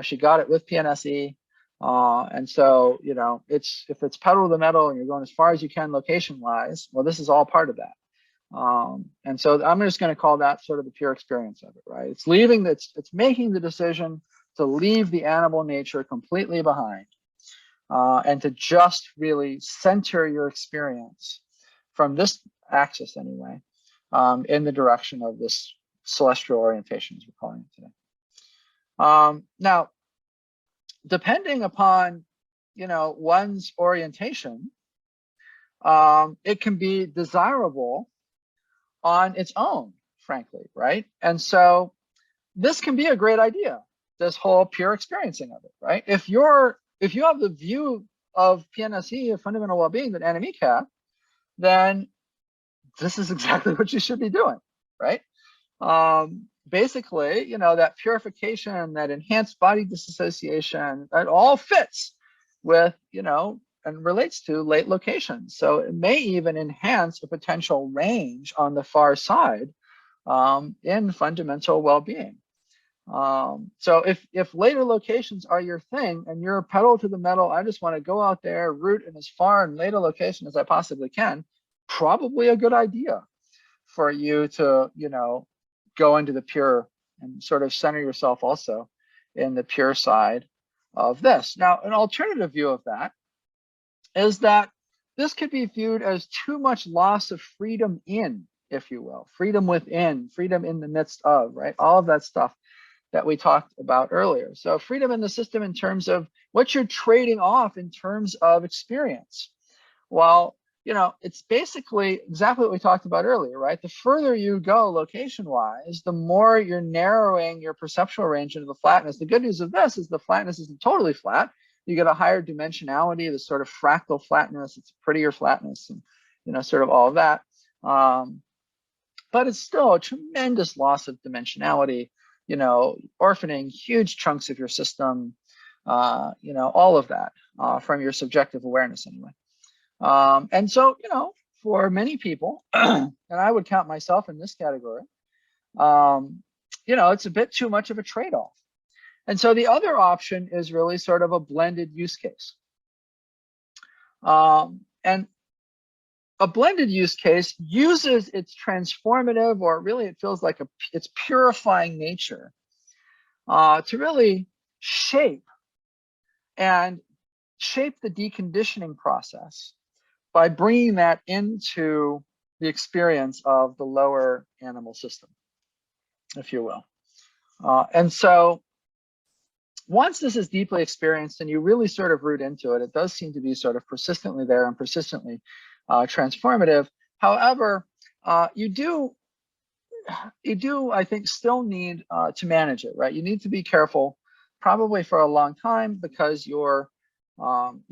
She got it with PNSE. And so, if it's pedal to the metal and you're going as far as you can location wise, well, this is all part of that. And so I'm just going to call that sort of the pure experience of it, right? It's making the decision to leave the animal nature completely behind, and to just really center your experience from this axis anyway, in the direction of this celestial orientation, as we're calling it today. Now, depending upon, one's orientation, it can be desirable on its own, frankly, right? And so this can be a great idea, this whole pure experiencing of it, right? If you have the view of PNSE, of fundamental well-being, that Annemiek had, then this is exactly what you should be doing, right? Basically, that purification, that enhanced body disassociation, that all fits with, and relates to late locations. So it may even enhance a potential range on the far side in fundamental well-being. So if later locations are your thing and you're pedal to the metal, I just want to go out there, root in as far and later location as I possibly can, probably a good idea for you to, go into the pure and sort of center yourself also in the pure side of this. Now, an alternative view of that is that this could be viewed as too much loss of freedom in, if you will, freedom within, freedom in the midst of, right? All of that stuff that we talked about earlier. So freedom in the system in terms of what you're trading off in terms of experience. Well, it's basically exactly what we talked about earlier, right? The further you go location-wise, the more you're narrowing your perceptual range into the flatness. The good news of this is the flatness isn't totally flat. You get a higher dimensionality, the sort of fractal flatness. It's a prettier flatness, and sort of all of that. But it's still a tremendous loss of dimensionality. Orphaning huge chunks of your system. All of that from your subjective awareness, anyway. And so, for many people, and I would count myself in this category, it's a bit too much of a trade-off. And so the other option is really sort of a blended use case. And a blended use case uses its transformative, or really it feels like its purifying nature, to really shape the deconditioning process by bringing that into the experience of the lower animal system, if you will. And so once this is deeply experienced and you really sort of root into it, it does seem to be sort of persistently there and persistently transformative. However, you do, I think, still need to manage it, right? You need to be careful, probably for a long time, because your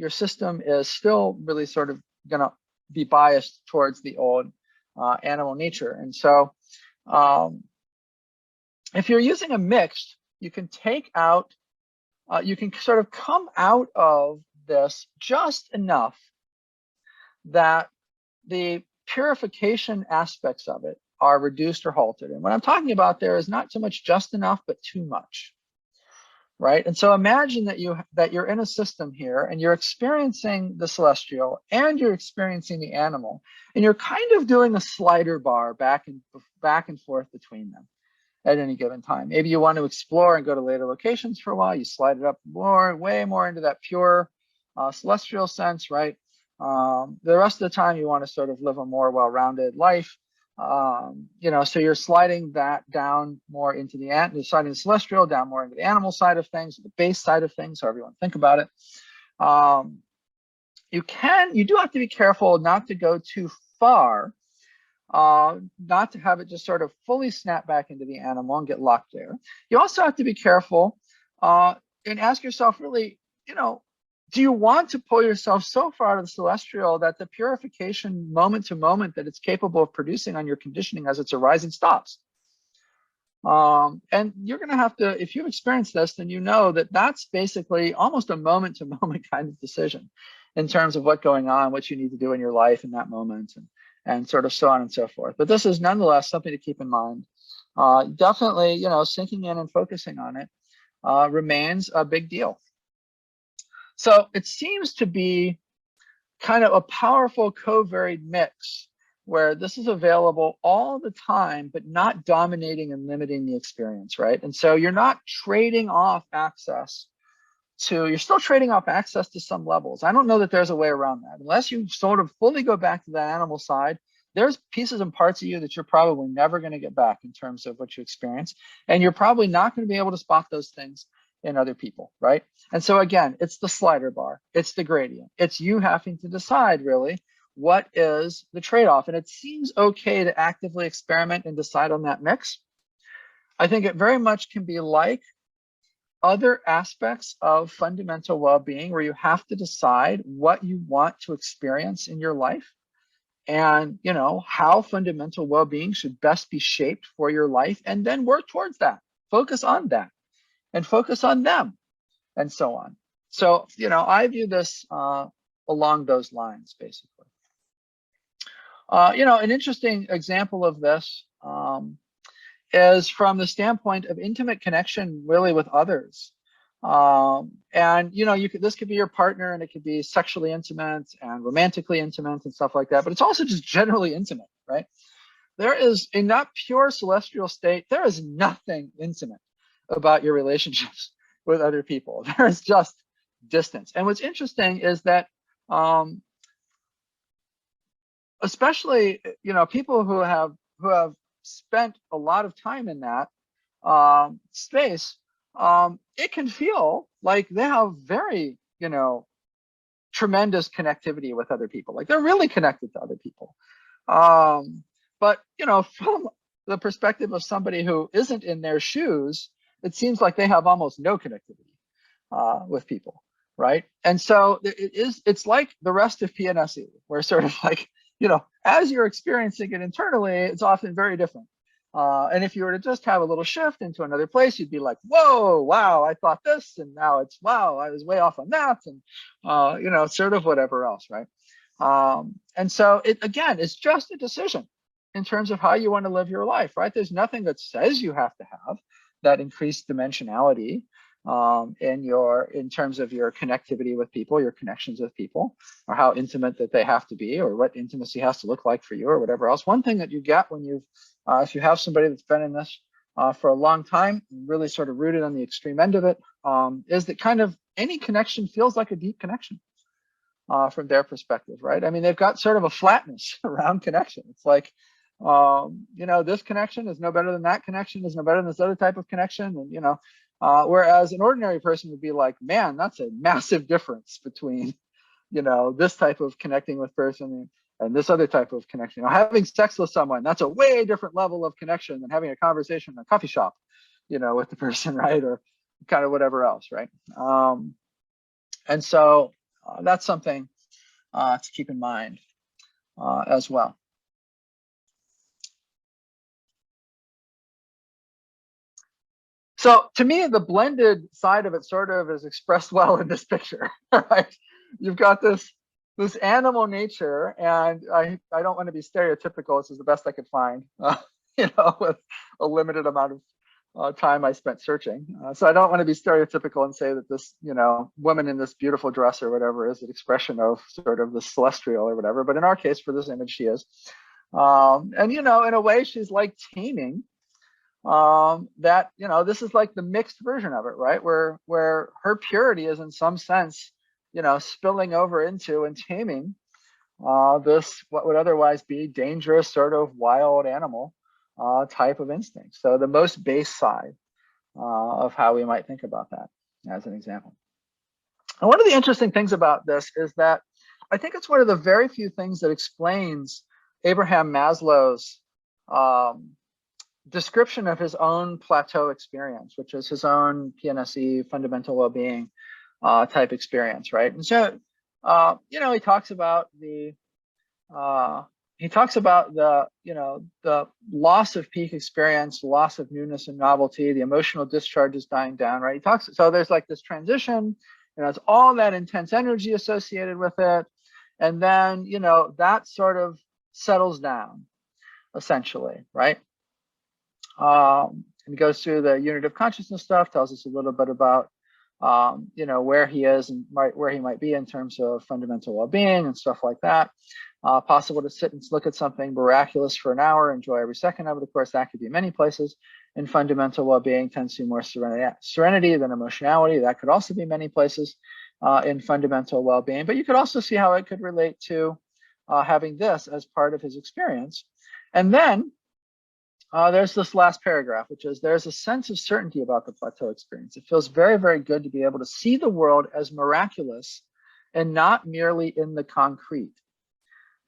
system is still really sort of going to be biased towards the old animal nature. And so If you're using a mixed, you can take out, you can sort of come out of this just enough that the purification aspects of it are reduced or halted. And what I'm talking about there is not so much just enough, but too much, right? And so imagine that you're in a system here and you're experiencing the celestial and you're experiencing the animal, and you're kind of doing a slider bar back and forth between them at any given time. Maybe you want to explore and go to later locations for a while. You slide it up more, way more into that pure celestial sense, right? The rest of the time you want to sort of live a more well-rounded life. You know, so you're sliding that down more into you're sliding the celestial down more into the animal side of things, the base side of things, however you want to think about it. You do have to be careful not to go too far, not to have it just sort of fully snap back into the animal and get locked there. You also have to be careful and ask yourself, really, you know, do you want to pull yourself so far to the celestial that the purification moment to moment that it's capable of producing on your conditioning as it's arising stops? And you're going to have to, if you've experienced this, then you know that that's basically almost a moment to moment kind of decision in terms of what's going on, what you need to do in your life in that moment, and sort of so on and so forth. But this is nonetheless something to keep in mind. Definitely, you know, sinking in and focusing on it remains a big deal. So it seems to be kind of a powerful covariate mix where this is available all the time, but not dominating and limiting the experience, right? And so you're not trading off access you're still trading off access to some levels. I don't know that there's a way around that. Unless you sort of fully go back to the animal side, there's pieces and parts of you that you're probably never going to get back in terms of what you experience. And you're probably not going to be able to spot those things in other people, right? And so again, it's the slider bar, it's the gradient. It's you having to decide really what is the trade-off. And it seems okay to actively experiment and decide on that mix. I think it very much can be like other aspects of fundamental well-being where you have to decide what you want to experience in your life and, you know, how fundamental well-being should best be shaped for your life, and then work towards that, focus on that, and focus on them, and so on. So, you know, I view this along those lines, basically. You know, an interesting example of this is from the standpoint of intimate connection, really, with others. And, you know, this could be your partner, and it could be sexually intimate and romantically intimate and stuff like that, but it's also just generally intimate, right? There is, in that pure celestial state, there is nothing intimate about your relationships with other people. There's just distance. And what's interesting is that, especially, you know, people who have spent a lot of time in that space, it can feel like they have very, you know, tremendous connectivity with other people. Like they're really connected to other people. But, you know, from the perspective of somebody who isn't in their shoes, it seems like they have almost no connectivity with people, right? And so it's like the rest of PNSE, where sort of like, you know, as you're experiencing it internally, it's often very different. And if you were to just have a little shift into another place, you'd be like, whoa, wow, I thought this, and now it's, wow, I was way off on that, and, you know, sort of whatever else, right? And so it, again, it's just a decision in terms of how you want to live your life, right? There's nothing that says you have to have that increased dimensionality in terms of your connectivity with people, your connections with people, or how intimate that they have to be, or what intimacy has to look like for you, or whatever else. One thing that you get when you've, if you have somebody that's been in this for a long time, really sort of rooted on the extreme end of it, is that kind of any connection feels like a deep connection from their perspective, right? I mean, they've got sort of a flatness around connection. It's like, you know, this connection is no better than that connection, is no better than this other type of connection, and, you know, whereas an ordinary person would be like, man, that's a massive difference between, you know, this type of connecting with person and this other type of connection. You know, having sex with someone, that's a way different level of connection than having a conversation in a coffee shop, you know, with the person, right? Or kind of whatever else, right? And so that's something to keep in mind as well. So to me, the blended side of it sort of is expressed well in this picture, right? You've got this animal nature, and I don't want to be stereotypical. This is the best I could find, with a limited amount of time I spent searching. So I don't want to be stereotypical and say that this, woman in this beautiful dress or whatever is an expression of sort of the celestial or whatever. But in our case, for this image, she is. And, in a way, she's like taming that, this is like the mixed version of it, right? Where her purity is in some sense, spilling over into and taming this, what would otherwise be dangerous sort of wild animal type of instinct. So the most base side of how we might think about that as an example. And one of the interesting things about this is that I think it's one of the very few things that explains Abraham Maslow's description of his own plateau experience, which is his own PNSE, fundamental well-being type experience, right? And so, he talks about the the loss of peak experience, loss of newness and novelty, the emotional discharge is dying down, right? So there's like this transition, it's all that intense energy associated with it. And then, that sort of settles down, essentially, right? And goes through the unit of consciousness stuff, tells us a little bit about, where he is and where he might be in terms of fundamental well-being and stuff like that. Possible to sit and look at something miraculous for an hour, enjoy every second of it. Of course, that could be many places. And fundamental well-being tends to be more serenity than emotionality. That could also be many places in fundamental well-being. But you could also see how it could relate to having this as part of his experience. And then there's this last paragraph, which is there's a sense of certainty about the plateau experience. It feels very, very good to be able to see the world as miraculous and not merely in the concrete.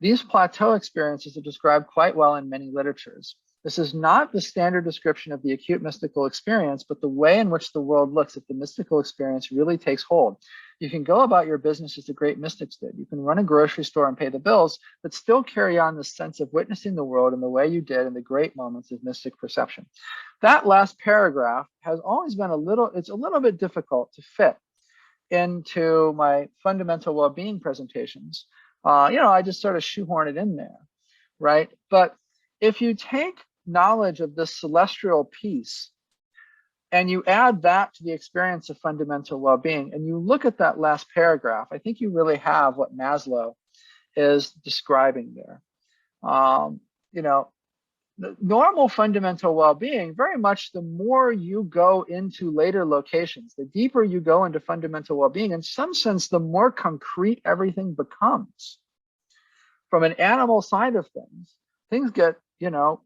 These plateau experiences are described quite well in many literatures. This is not the standard description of the acute mystical experience, but the way in which the world looks if the mystical experience really takes hold. You can go about your business as the great mystics did. You can run a grocery store and pay the bills, but still carry on the sense of witnessing the world in the way you did in the great moments of mystic perception. That last paragraph has always been it's a little bit difficult to fit into my fundamental well-being presentations. I just sort of shoehorn it in there, right? But if you take knowledge of this celestial piece and you add that to the experience of fundamental well-being and you look at that last paragraph, I think you really have what Maslow is describing there. The normal fundamental well-being, very much the more you go into later locations, the deeper you go into fundamental well-being, in some sense, the more concrete everything becomes. From an animal side of things get,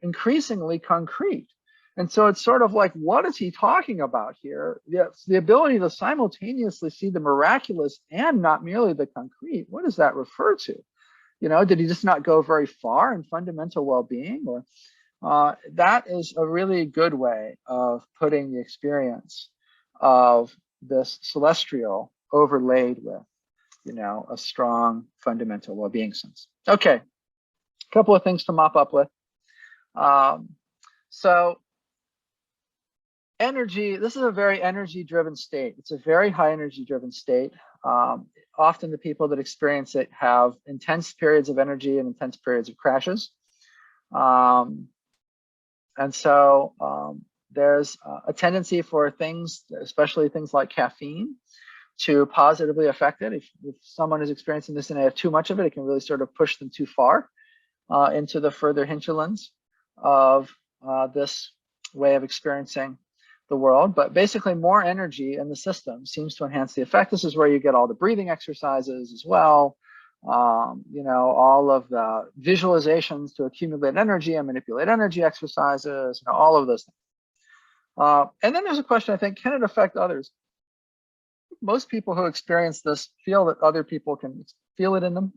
increasingly concrete. And so it's sort of like, what is he talking about here? Yes, the ability to simultaneously see the miraculous and not merely the concrete. What does that refer to? Did he just not go very far in fundamental well-being? Or that is a really good way of putting the experience of this celestial overlaid with, a strong fundamental well-being sense. Okay, a couple of things to mop up with. So energy, this is a very energy-driven state. It's a very high energy-driven state. Often the people that experience it have intense periods of energy and intense periods of crashes. And so there's a tendency for things, especially things like caffeine, to positively affect it. If someone is experiencing this and they have too much of it, it can really sort of push them too far into the further hinterlands of this way of experiencing the world. But basically more energy in the system seems to enhance the effect. This is where you get all the breathing exercises as well. All of the visualizations to accumulate energy and manipulate energy exercises, all of those things. And then there's a question, I think, can it affect others? Most people who experience this feel that other people can feel it in them.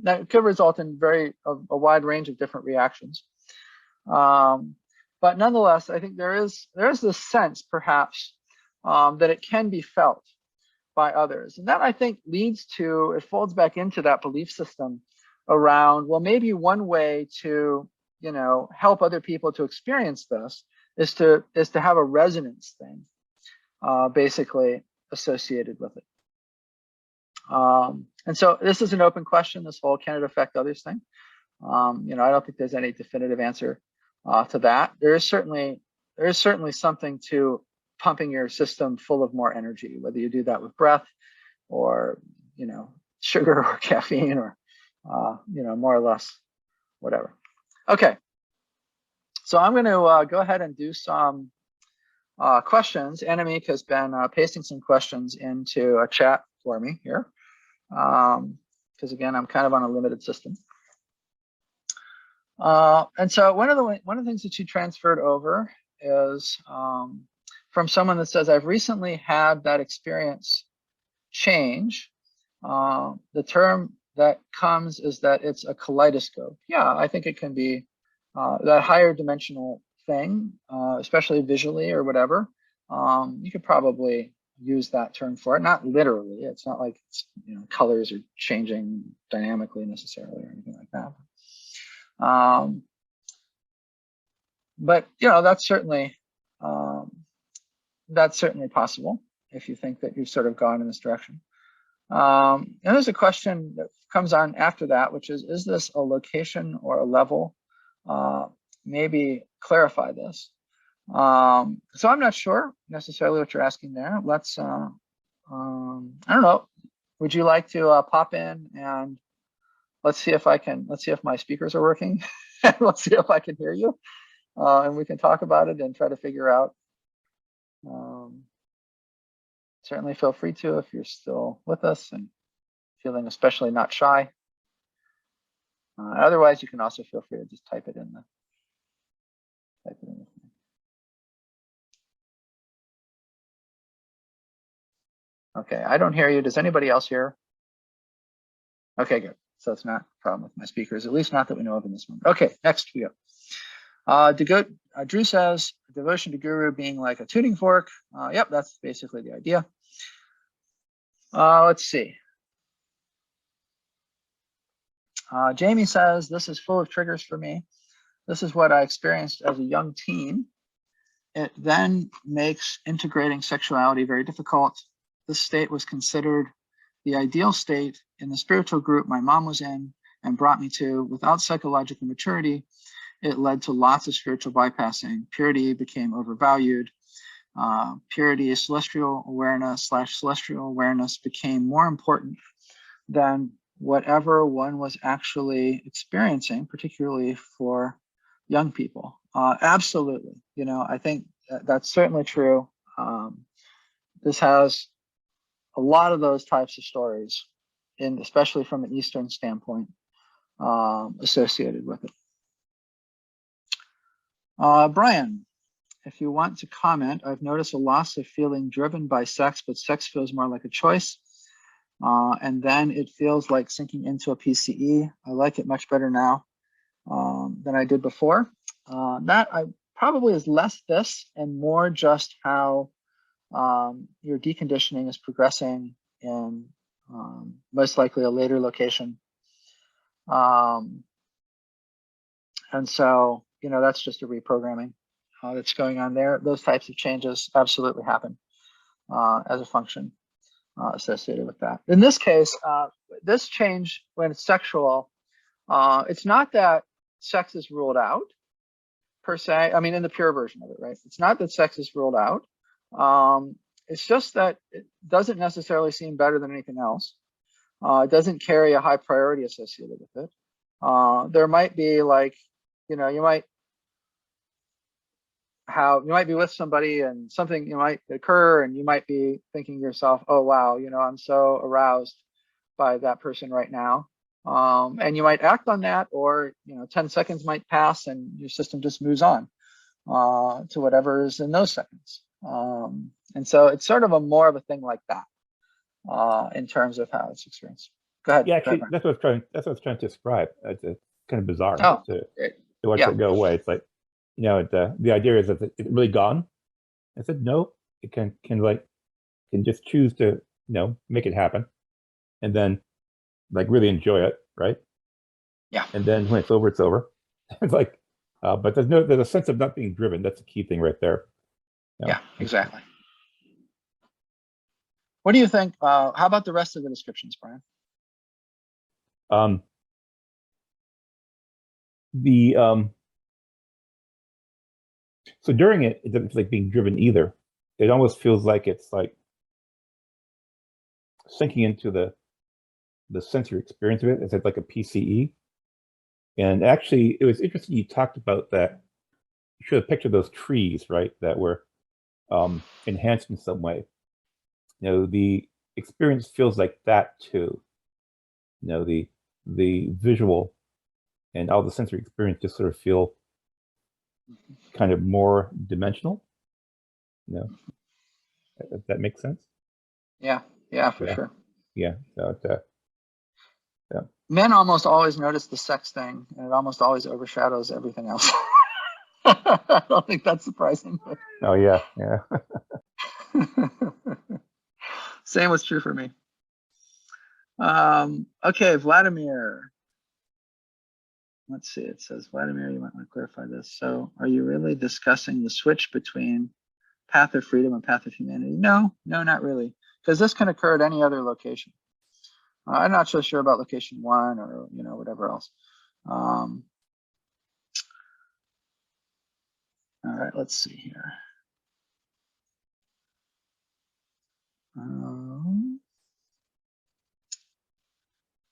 That could result in a wide range of different reactions. But nonetheless, I think there is this sense, perhaps, that it can be felt by others. And that, I think, it folds back into that belief system around, well, maybe one way to, help other people to experience this is to have a resonance thing, basically associated with it. And so this is an open question. This whole can it affect others thing. You know, I don't think there's any definitive answer to that. There is certainly something to pumping your system full of more energy, whether you do that with breath or, you know, sugar or caffeine or, you know, more or less whatever. Okay. So I'm going to go ahead and do some questions. Annemiek has been pasting some questions into a chat for me here. Because again, I'm kind of on a limited system. And so one of the things that she transferred over is from someone that says, I've recently had that experience change. The term that comes is that it's a kaleidoscope. Yeah, I think it can be that higher dimensional thing, especially visually or whatever. You could probably use that term for it, not literally. It's not like it's, you know, colors are changing dynamically necessarily or anything like that. But you know, that's certainly possible if you think that you've sort of gone in this direction. And there's a question that comes on after that, which is this a location or a level? Maybe clarify this. So I'm not sure necessarily what you're asking there. Let's, I don't know. Would you like to pop in and let's see if my speakers are working. Let's see if I can hear you. And we can talk about it and try to figure out. Certainly feel free to if you're still with us and feeling especially not shy. Otherwise, you can also feel free to just type it in the thing. Okay, I don't hear you. Does anybody else hear? Okay, good. So it's not a problem with my speakers, at least not that we know of in this moment. Okay, next we go. Drew says, devotion to Guru being like a tuning fork. Yep, that's basically the idea. Let's see. Jamie says, this is full of triggers for me. This is what I experienced as a young teen. It then makes integrating sexuality very difficult. This state was considered the ideal state in the spiritual group my mom was in and brought me to. Without psychological maturity, it led to lots of spiritual bypassing. Purity became overvalued. Purity, celestial awareness / celestial awareness became more important than whatever one was actually experiencing, particularly for young people. Absolutely. You know, I think that's certainly true. This has a lot of those types of stories, especially from an Eastern standpoint, associated with it. Brian, if you want to comment, I've noticed a loss of feeling driven by sex, but sex feels more like a choice. And then it feels like sinking into a PCE. I like it much better now than I did before. That probably is less this and more just how your deconditioning is progressing in most likely a later location. And so, you know, that's just a reprogramming that's going on there. Those types of changes absolutely happen as a function associated with that. In this case, this change when it's sexual, it's not that sex is ruled out per se. I mean, in the pure version of it, right? It's not that sex is ruled out. It's just that it doesn't necessarily seem better than anything else. It doesn't carry a high priority associated with it. There might be like, you know, you might be with somebody and something might occur and you might be thinking to yourself, oh, wow, you know, I'm so aroused by that person right now. And you might act on that, or, you know, 10 seconds might pass and your system just moves on to whatever is in those seconds. And so it's sort of more of a thing like that in terms of how it's experienced. Go ahead. Yeah, actually, that's what I was trying to describe. It's kind of bizarre to watch it go away. It's like, you know, the idea is that it's really gone. I said no. It can just choose to, you know, make it happen, and then like really enjoy it, right? Yeah. And then when it's over, it's over. It's like, But there's a sense of not being driven. That's the key thing right there. Yeah, exactly. What do you think? How about the rest of the descriptions, Brian? So during it doesn't feel like being driven either. It almost feels like it's like sinking into the sensory experience of it. It's like a PCE. And actually, it was interesting you talked about that. You showed a picture of those trees, right, that were enhanced in some way. The experience feels like that too. The visual and all the sensory experience just sort of feel kind of more dimensional. If that makes sense. Yeah, for sure. Yeah. So yeah. Men almost always notice the sex thing, and it almost always overshadows everything else. I don't think that's surprising. But... Oh yeah. Same was true for me. Okay, Vladimir. Let's see. It says, Vladimir, you might want to clarify this. So, are you really discussing the switch between path of freedom and path of humanity? No, not really, because this can occur at any other location. I'm not so sure about location 1 or whatever else. All right, let's see here.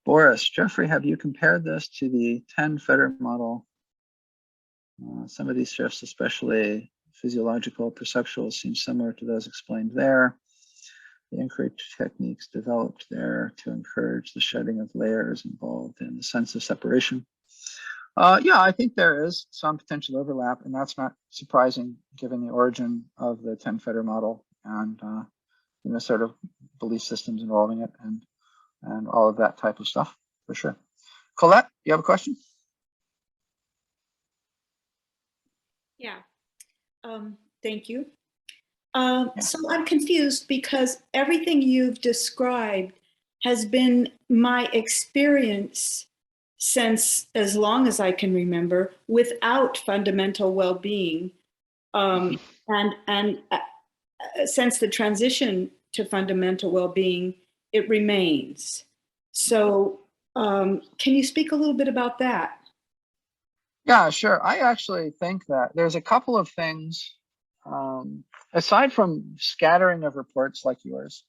Boris, Jeffrey, have you compared this to the 10 Fetter model? Some of these shifts, especially physiological, perceptual, seem similar to those explained there. The inquiry techniques developed there to encourage the shedding of layers involved in the sense of separation. Yeah, I think there is some potential overlap, and that's not surprising given the origin of the 10 Fetter model and sort of belief systems involving it and all of that type of stuff, for sure. Colette, you have a question? Yeah, thank you. So I'm confused because everything you've described has been my experience since as long as I can remember without fundamental well-being. And since the transition to fundamental well-being, it remains. So can you speak a little bit about that? Yeah, sure. I actually think that there's a couple of things, aside from scattering of reports like yours,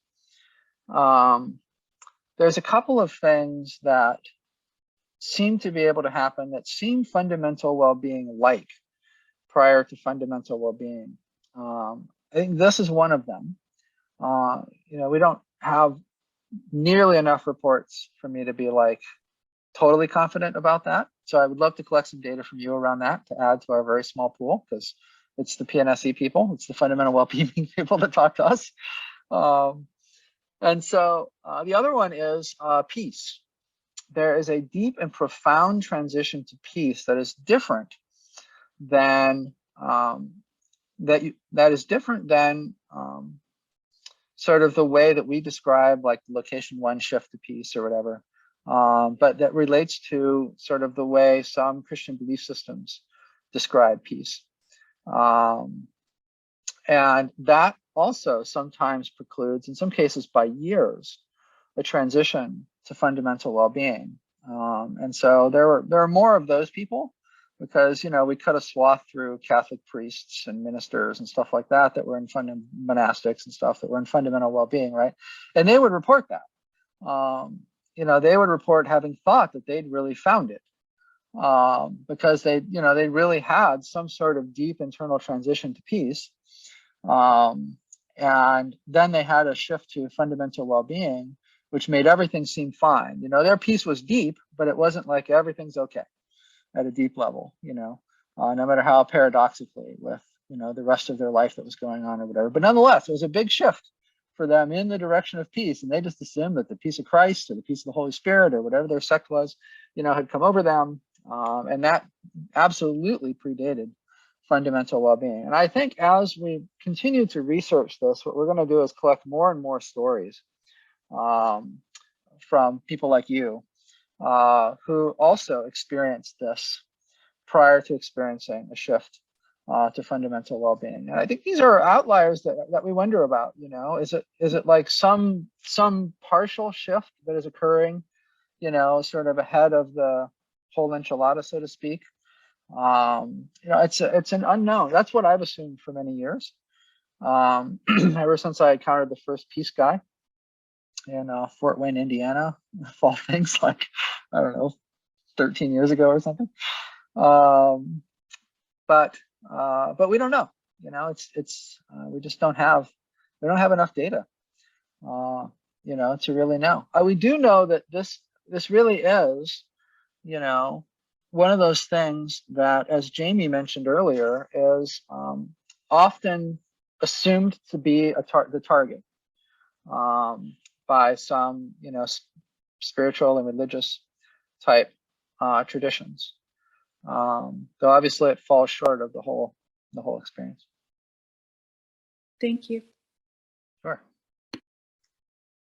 there's a couple of things that seem to be able to happen that seem fundamental well-being like prior to fundamental well-being. I think this is one of them. We don't have nearly enough reports for me to be like totally confident about that. So I would love to collect some data from you around that to add to our very small pool, because it's the PNSE people, it's the fundamental well-being people that talk to us. And so the other one is peace. There is a deep and profound transition to peace that is different than sort of the way that we describe like location 1 shift to peace or whatever. But that relates to sort of the way some Christian belief systems describe peace. And that also sometimes precludes, in some cases by years, a transition to fundamental well-being. And so there are more of those people because, we cut a swath through Catholic priests and ministers and stuff like that were in monastics and stuff that were in fundamental well-being, right? And they would report that. They would report having thought that they'd really found it because they really had some sort of deep internal transition to peace. And then they had a shift to fundamental well-being, which made everything seem fine. Their peace was deep, but it wasn't like everything's okay at a deep level, no matter how paradoxically with, the rest of their life that was going on or whatever. But nonetheless, it was a big shift for them in the direction of peace. And they just assumed that the peace of Christ or the peace of the Holy Spirit or whatever their sect was, had come over them. And that absolutely predated fundamental well-being. And I think as we continue to research this, what we're going to do is collect more and more stories from people like you who also experienced this prior to experiencing a shift to fundamental well-being. And I think these are outliers that we wonder about. You know, is it like some partial shift that is occurring, you know, sort of ahead of the whole enchilada, so to speak? You know, it's an unknown. That's what I've assumed for many years. Ever since I encountered the first peace guy in Fort Wayne, Indiana, of all things, like, I don't know, 13 years ago or something. But we don't know. You know, we just don't have enough data, you know, to really know. We do know that this really is, you know, one of those things that, as Jamie mentioned earlier, is often assumed to be the target by some, you know, spiritual and religious type traditions. Though obviously it falls short of the whole experience. Thank you. Sure.